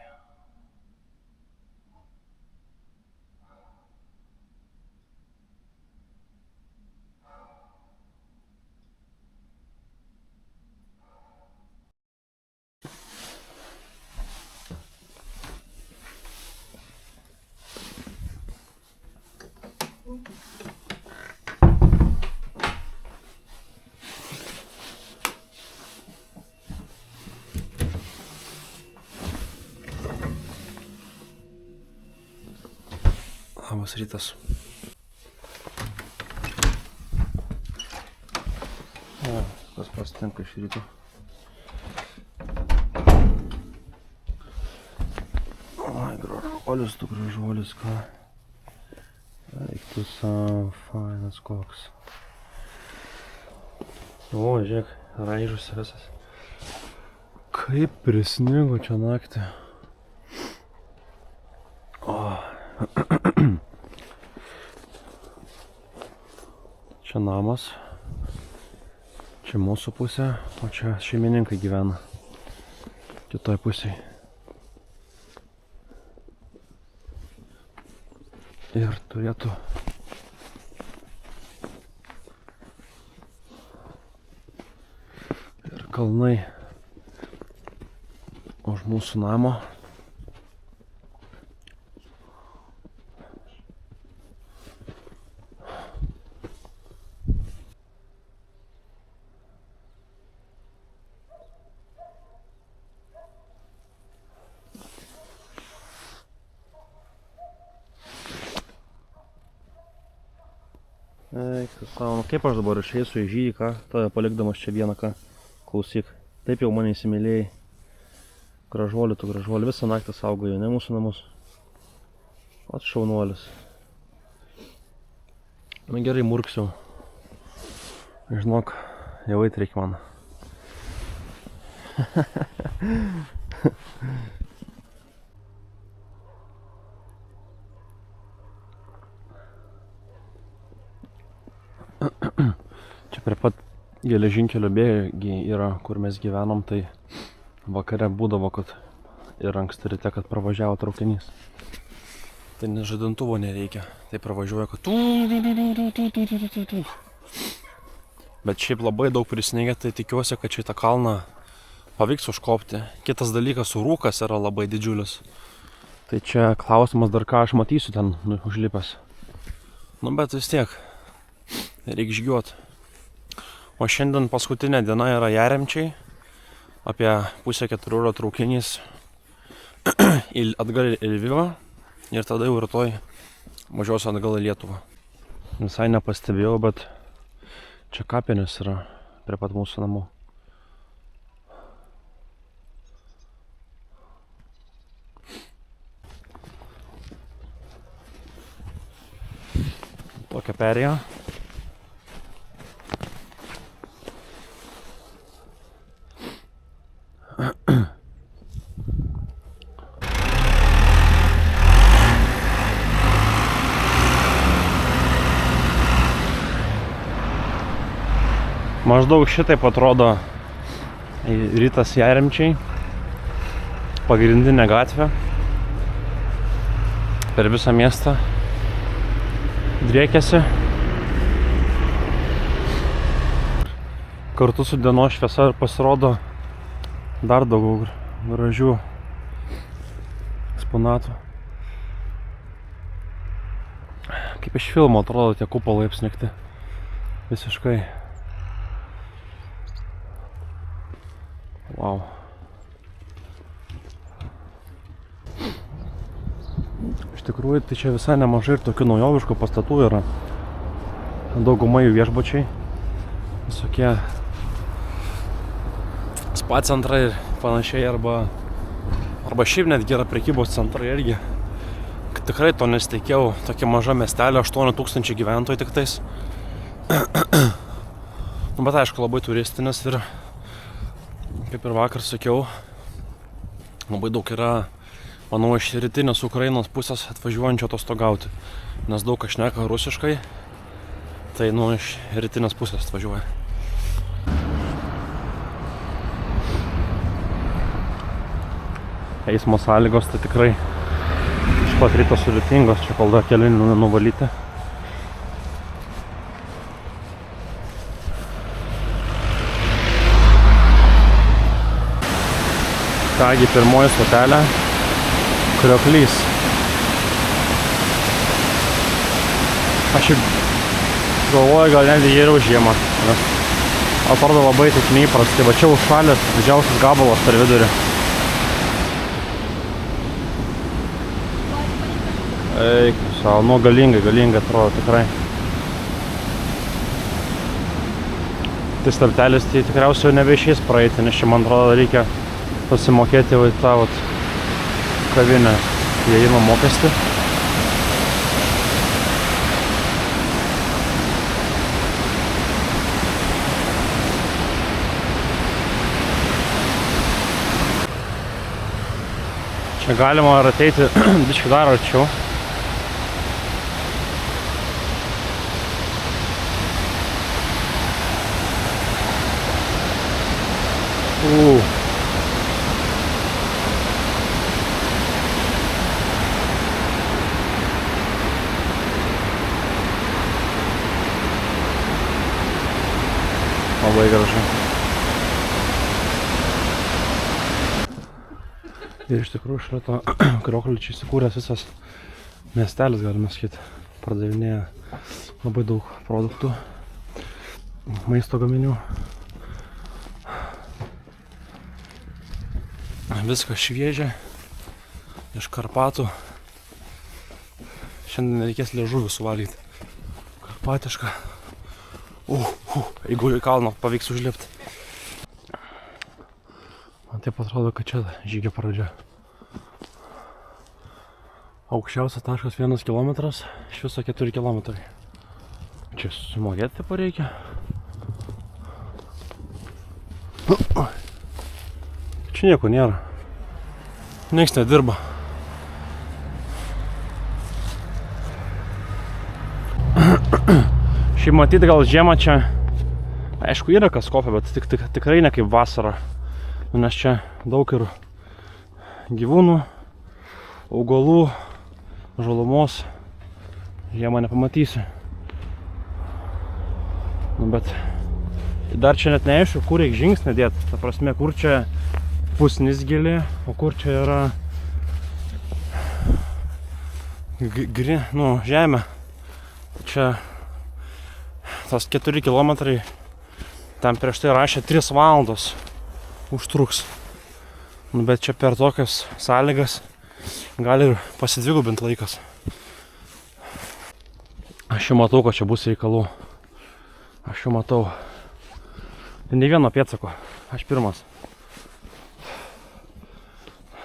Labas rytas. O, kas pasitinka iš ryto. Oi, gražuolis, tu gražuolis, ką. Eiktus, fainas koks. O, žiūrėk, raižus visas. Kaip prisnigo čia naktį. O. Čia namas. Čia mūsų pusė, o čia šeimininkai gyvena. Kitoj pusėj. Ir turėtų ir kalnai už mūsų namo. Eik, savo, kaip aš dabar išeisiu į žygį, ką, tave palikdamas čia vieną, ką, klausyk, taip jau mane įsimylėjai, gražuolį, tu gražuolį, visą naktį saugojo, ne mūsų namus, pats šaunuolis, na gerai, murksiu, žinok, jau eit reikia man. Čia prie pat geležinkelio bėgi yra, kur mes gyvenom, tai vakare būdavo, kad ir anksti ryte, kad pravažiavo traukinys. Tai žadintuvo nereikia, tai pravažiuoja, kad Bet šiaip labai daug prisnigė, tai tikiuosi, kad šitą kalną pavyks užkopti. Kitas dalykas, rūkas yra labai didžiulis. Tai čia klausimas dar ką aš matysiu ten užlipęs. Nu bet vis tiek, reikia žygiuot. O šiandien paskutinė diena yra Jaremčiai. Apie 3:30 yra traukinys atgal į Lvivą. Ir tada jau rytoj važiuosiu atgal į Lietuvą. Visai nepastebėjau, bet čia kapinės yra prie pat mūsų namų. Tokia perėja. Maždaug šitaip atrodo rytas Jaremčiai, pagrindinė gatvė per visą miestą driekiasi. Kartu su dienos šviesa pasirodo dar daugiau gražių eksponatų. Kaip iš filmo atrodo tie kupolai apsnigti visiškai. Wow. Iš tikrųjų, tai čia visai nemažai ir tokių naujoviškų pastatų yra. Dauguma jų viešbučiai. Visokie spa centrai ir panašiai, arba šiaip netgi yra prekybos centrai irgi. Tikrai to nesitikėjau, tokia maža miestelė, 8000 gyventojų tik tais. Bet aišku, labai turistinis ir kaip ir vakar sakiau, labai daug yra, manau, iš rytinės Ukrainos pusės atvažiuojančio atostogauti. Nes daug kas šneka rusiškai, tai iš rytinės pusės atvažiuoja. Eismo sąlygos tai tikrai iš pat ryto sudėtingos, čia kol dar keliai nuvalyti. Kągi, pirmoji stotelė, Krioklys. Aš jau galvoju, gal netgi geriau žiemą, nes atrodo labai taip neįprastai, va čia užšalęs didžiausias gabalas per vidurį. Eik. O, nu galingai atrodo tikrai. Tai stulpelis tai tikriausiai jau nebeišeis praeiti, nes čia man atrodo reikia pasimokėti į tą kavinę įėjimo mokestį. Čia galima ateiti biškį dar arčiau. Labai gražu. Ir iš tikrųjų šalia to Krioklio čia įsikūręs visas miestelis, galima sakyti, pardavinėja labai daug produktų, maisto gaminių. Viskas šviežia, iš Karpatų. Šiandien reikės liežuvį suvalgyti. Karpatiška. Jeigu į kalną pavyks užlipti. Man taip atrodo, kad čia žygio pradžia. Aukščiausias taškas 1 kilometras, iš viso 4 kilometrai. Čia sumokėti taip reikia. Čia nieko nėra. Nieks nedirba. Šiaip matyti gal žiemą čia, aišku, yra kas kopia, bet tikrai ne kaip vasara. Nes čia daug ir gyvūnų, augalų, žalumos. Žiemą nepamatysi. Bet dar čia net neaišku, kur reikia žingsnį dėti. Ta prasme, kur čia pusnis gili, o kur čia yra žemė. Čia tas 4 kilometrai, tam prieš tai rašė 3 valandos užtruks. Bet čia per tokias sąlygas gali ir pasidvigubinti laikas. Aš jau matau, kad čia bus reikalų. Aš jau matau. Ne vieno pėdsako. Aš pirmas.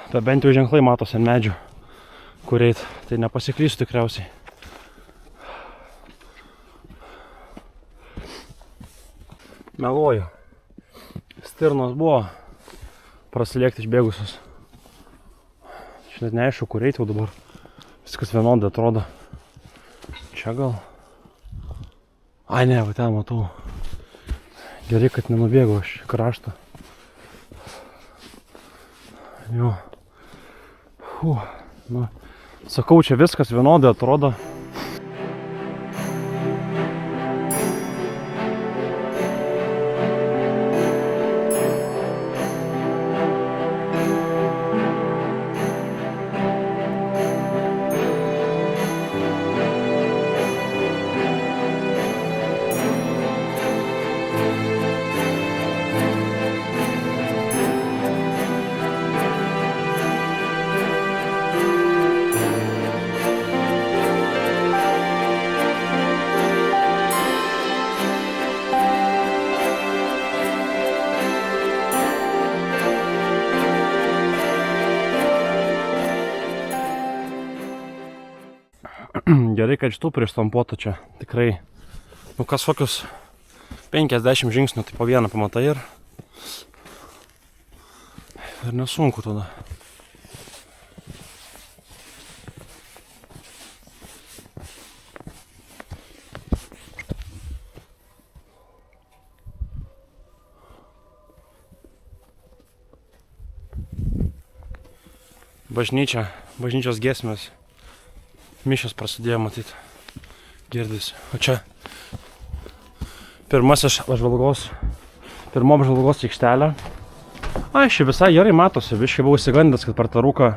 Tai bent jau ženklai matosi ant medžių, kur eit. Tai nepasiklysiu tikriausiai. Meluoju. Stirnos buvo prasilėkti išbėgusios. Aš net neaišku, kur eit jau dabar. Viskas vienodai atrodo. Čia gal? Ai ne, va ten matau. Gerai, kad nenubėgau aš į kraštą. Jo. Nu, sakau, čia viskas vienodai atrodo. Gerai, kad šitų prištampuota čia. Tikrai, nu kas kokius 50 žingsnių, tai po vieną pamatai ir nesunku tada. Bažnyčia, bažnyčios giesmės. Mišios prasidėjo matyti, girdisi. O čia pirma apžvalgos aikštelė. Ai, ši visai gerai matosi, biškai buvau įsigandęs, kad per tą rūką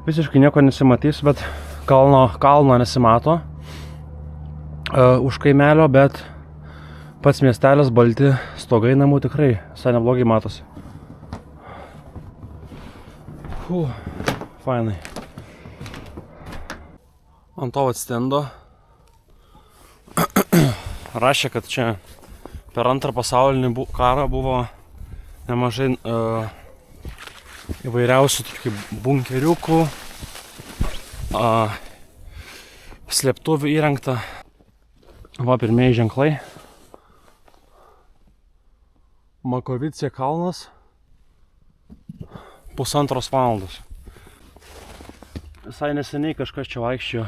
visiškai nieko nesimatys, bet kalno nesimato už kaimelio, bet pats miestelis, balti stogai namų tikrai visai neblogai matosi. Fainai. Ant to stendo rašė, kad čia per antrą pasaulinį karą buvo nemažai įvairiausių tokių bunkeriukų, slėptuvių įrengta. Va, pirmieji ženklai. Makovicė kalnas. 1,5 valandos. Visai neseniai kažkas čia vaikščiojo.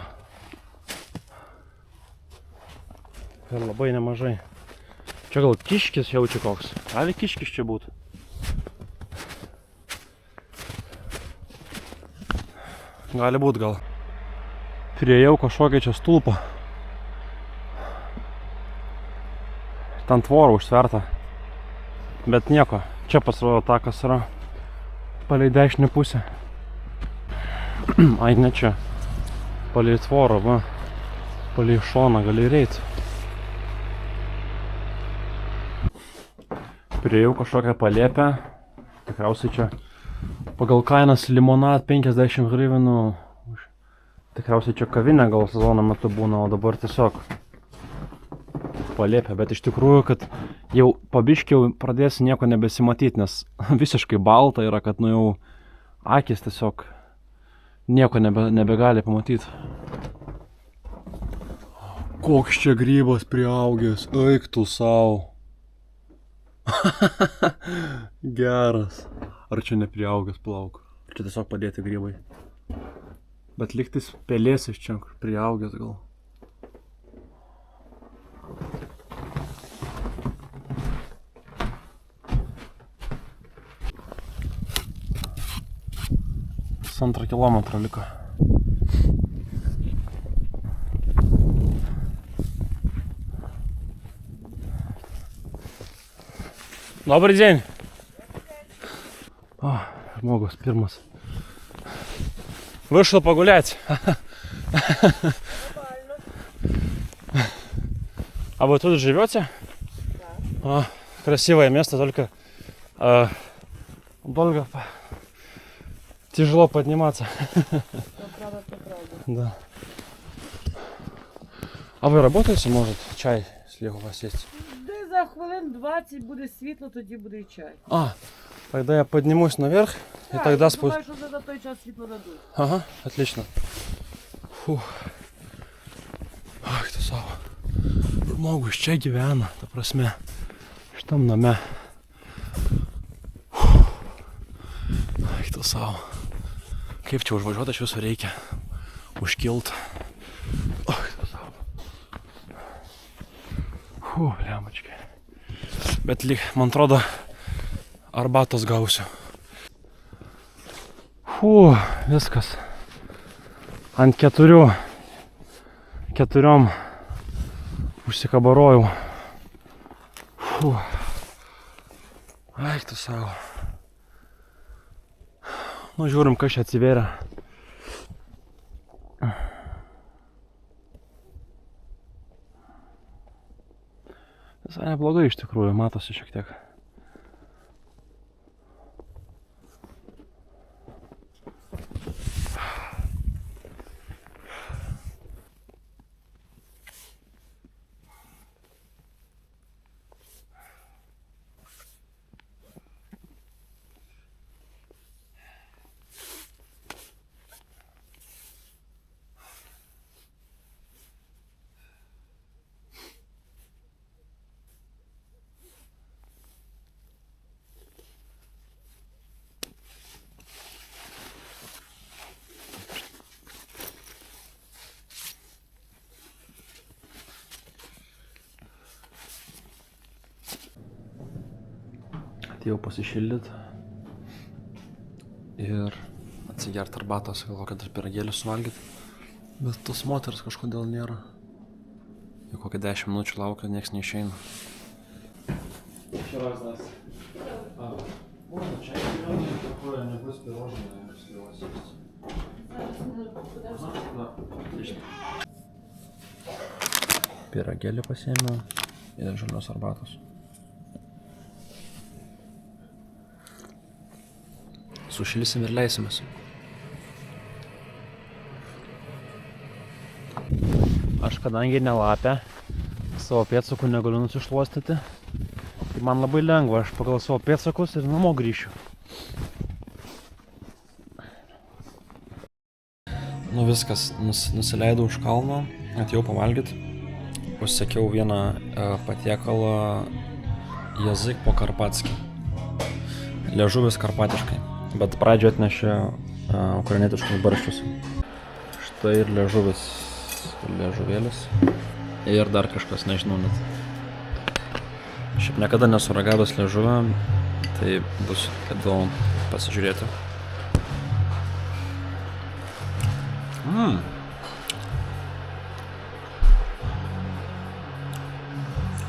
Ir labai nemažai. Čia gal kiškis jaučiu koks. Gali kiškis čia būt. Gali būt gal. Priejau kažkokią čia stulpą. Ten tvora užsverta. Bet nieko. Čia pasirodo takas yra. Palei dešinę pusę. Ai, ne čia. Palei tvorą, va. Palei šoną gali reiti. Priejau kažkokią palėpę. Tikriausiai čia pagal kainas limonad 50 hryvinų. Tikriausiai čia kavinė gal sezono metu būna, o dabar tiesiog palėpė. Bet iš tikrųjų, kad jau pabiškiau pradės nieko nebesimatyti, nes visiškai balta yra, kad nu jau akis tiesiog nieko nebegali pamatyti. Koks čia grybas priaugęs, eik tu sau. Geras. Ar čia nepriaugęs plauk? Čia tiesiog padėti grybai. Bet lygtais pelėsis čia priaugęs gal. Pusantro kilometro liko. Добрый день. О, žmogus pirmas. Вышел погулять. А вы тут живете? Да. Красивое место, только долго тяжело подниматься. Правда. Да. А вы работаете, может, чай, если у вас есть? Де за хвилин 20 буде світло, тоді буде і чай. А, тогда я поднимусь наверх и тогда я спустя. думаю, що вже за той час світло дадуть. Ага, отлично. Фух. Ach, tu savo. Žmogus čia gyvena, ta prasme, šitam name. Ach, tu savo. Kaip čia užvažiuoti, iš viso reikia užkilt. Ach, tu savo. Lemačkai. Bet lyg, man atrodo, arbatos gausiu. Viskas. Ant keturiom užsikabarojau. Ai, tu savo. Nu, žiūrim, kas čia atsivėrė. Visai neblogai iš tikrųjų, matosi šiek tiek. Atėjau pasišildyt ir atsigert arbatos, galvoju, kad ir pyragėlį suvalgyt. Bet tos moters kažkodėl nėra. Jau kokią 10 minučių laukia, nieks neišeina. Еще раз, Настя. Можно чай пирожное такое, не будет пирожное, если у вас есть. Да, отлично. Пирогėlį pasiėmiau ir žalios arbatos. Sušilsim ir leisimės. Aš kadangi ne lapė, savo pėdsakų negaliu nusišluostyti. Tai man labai lengva, aš pagal savo pėdsakus ir namo grįšiu. Nu viskas, nusileidau už kalno, atėjau pavalgyti. Užsakiau vieną patiekalą jazyk po karpatskį. Liežuvis karpatiškai, bet pradžioje atnešė ukrainietiškus barščius. Štai ir liežuvėlis. Ir dar kažkas, nežinau net. Šiaip niekada nesu ragavęs liežuvę, tai bus įdomu pasižiūrėti.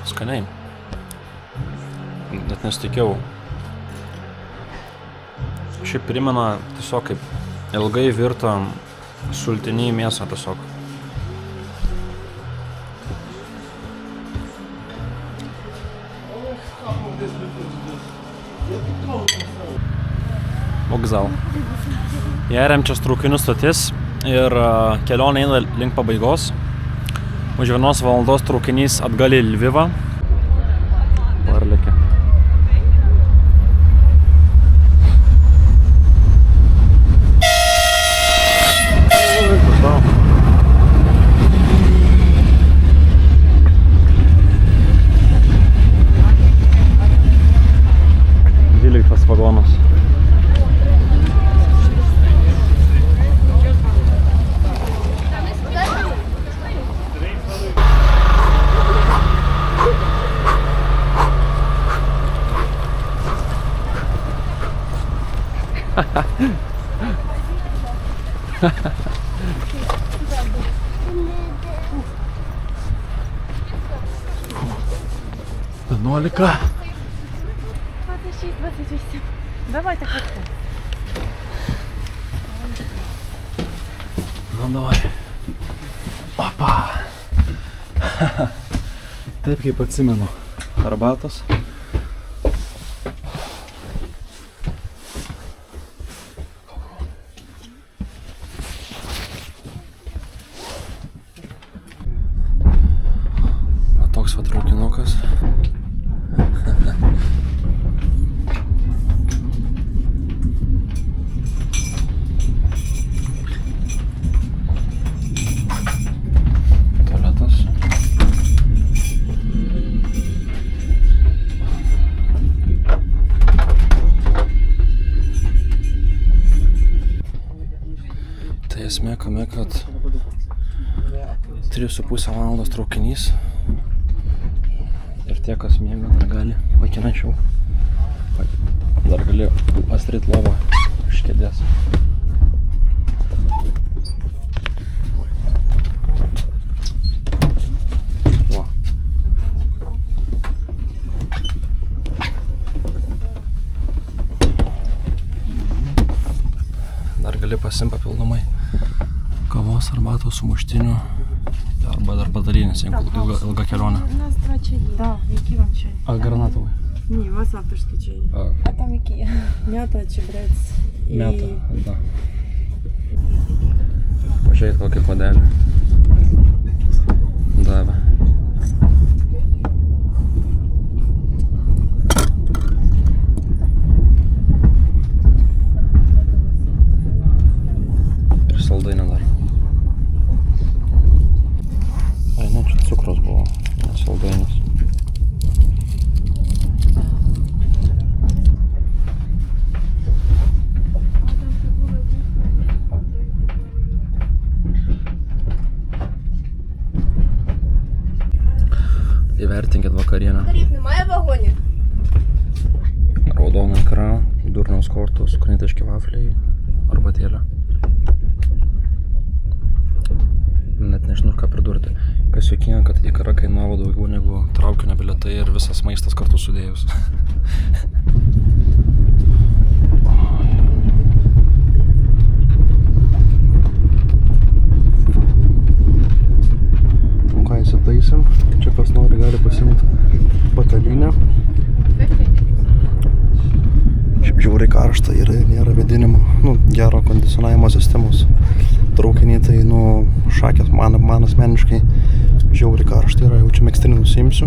Skaniai. Net nesitikėjau. Šiaip primena tiesiog kaip ilgai virtą sultinį mėsą tiesiog. Vokzal. Jeriam čia traukinių stotis ir kelionė eina link pabaigos. Už 1 valandos traukinys atgal į Lvivą. Parlėkė. Dvyliktas vagonas. Нолика. 26, 28. Давайте хотите. Ну давай. Опа. Taip kaip atsimenu. Arbatos. Toks va traukinukas. Tualetas. Tai esmė kame, kad 3,5 valandos traukinys. Ir tie, kas miega, dar gali vaikinačiau. Dar gali pastryt lovą iš kėdės. Va. Dar gali pasiimt papildomai kavos, arbatos, sumuštinių. Арба dar подарінець, ilga kelionė. У нас 2 чаї. Так, які вам чаї? А гранатовий? Ні, у вас авторські чаї. А там які є? М'ята, чебрець і... М'ята, так. Pažiūrėk kokį puodelį. Davė. Ir saldainį dar. Ai, ne, čia cukrus buvo, ne saldainis. Įvertinkit vakarienę. Тариф немає в вагоні? Raudona ikra, durniaus kortos, ukrainietiški vafliai, arbatėlė. Net nežinau, ką pridurti. Kas juokinga, kad ikra kainavo daugiau negu traukinio bilietai ir visas maistas kartu sudėjus. Nu ką, įsitaisim. Čia kas nori gali pasimti patalynę. Šiaip žiauriai karšta ir nėra vėdinimo, gero kondicionavimo sistemos. Traukiniai tai, šakės man asmeniškai žiauriai karšta yra, jau čia megztinį nusiimsiu.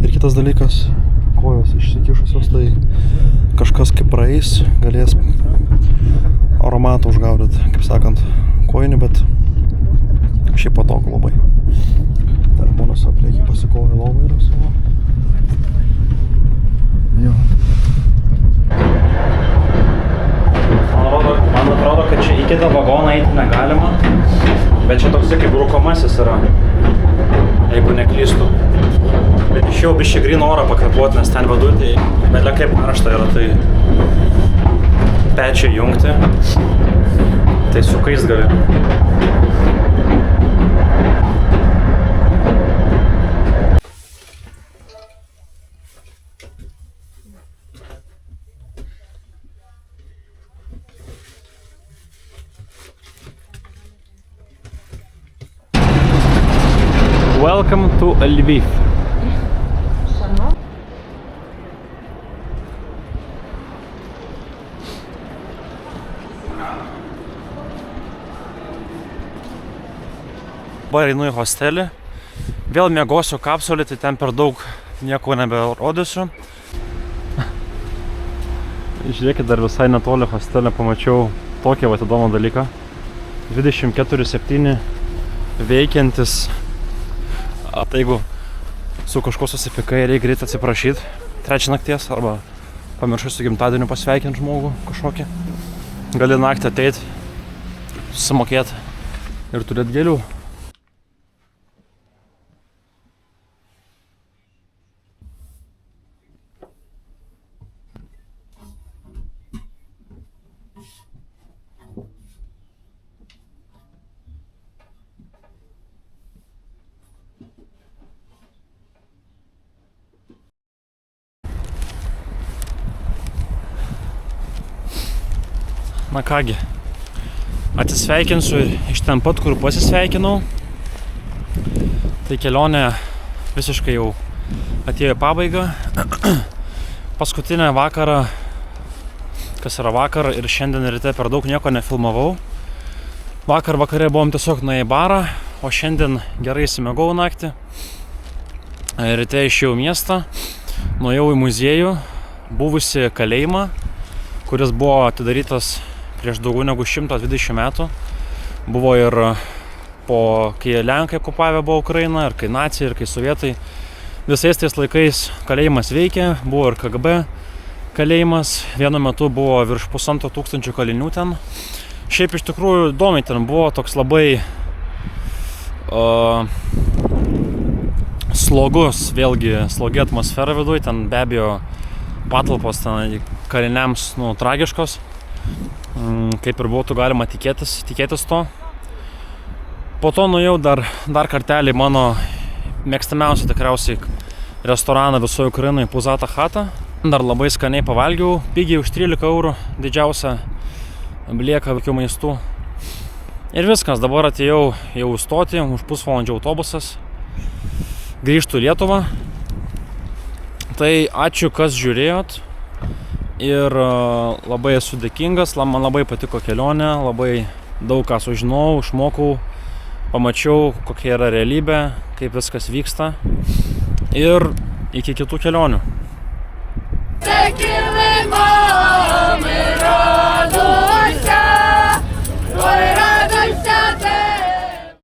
Ir kitas dalykas, kojos išsikišusios, tai kažkas kaip praeis, galės aromatą užgaudyti, kaip sakant, kojinį, bet šiaip patogu labai. Dar būnas aplieki pasikoja lovą yra savo. Jo. Man atrodo, kad čia į kitą vagoną eiti negalima, bet čia toks kaip rūkomasis yra, jeigu neklystu. Bet išėjau biškį gryną orą pakvėpuoti, nes ten viduj tai bele kaip karšta yra, tai pečiai jungti, tai sukais gali. Welcome to Lviv. Dabar einu į hostelį. Vėl miegosiu kapsulį, tai ten per daug nieko neberodysiu. Žiūrėkit, dar visai netoli hostelį pamačiau tokį įdomų dalyką. 24/7 veikiantis. Tai jeigu su kažko susipykai, reikia greit atsiprašyti 3 nakties arba pamiršai su gimtadieniu pasveikinti žmogų kažkokį. Gali naktį ateit, susimokėti ir turėti gėlių. Na kągi, atsisveikinsiu iš ten pat, kur pasisveikinau. Tai kelionė visiškai jau atėjo į pabaigą. Paskutinę vakarą, kas yra vakar, ir šiandien ryte per daug nieko nefilmavau. Vakar vakare buvom tiesiog nuėję į barą, o šiandien gerai įsimiegau naktį. Ryte išėjau į miestą, nuėjau į muziejų, buvusi kalėjimą, kuris buvo atidarytas prieš daugiau negu 120 metų. Buvo ir kai Lenkai okupavę buvo Ukrainą, ir kai nacijai, ir kai sovietai. Visais tais laikais kalėjimas veikė, buvo ir KGB kalėjimas. Vienu metu buvo virš 1500 kalinių ten. Šiaip iš tikrųjų įdomiai ten buvo toks labai slogi atmosfera viduj. Ten be abejo patalpos ten kaliniams tragiškos. Kaip ir būtų galima tikėtis to. Po to nuėjau dar kartelį mano mėgstamiausią tikriausiai restoraną visoje Ukrainoje, Puzata Chata. Dar labai skaniai pavalgiau, pigiai už 13 eurų, didžiausia blieka jokių maistų. Ir viskas, dabar atėjau jau stoti, už pusvalandžio autobusas. Grįžtu į Lietuvą. Tai ačiū, kas žiūrėjot. Ir labai esu dėkingas, man labai patiko kelionė, labai daug ką sužinojau, išmokau, pamačiau, kokia yra realybė, kaip viskas vyksta. Ir iki kitų kelionių.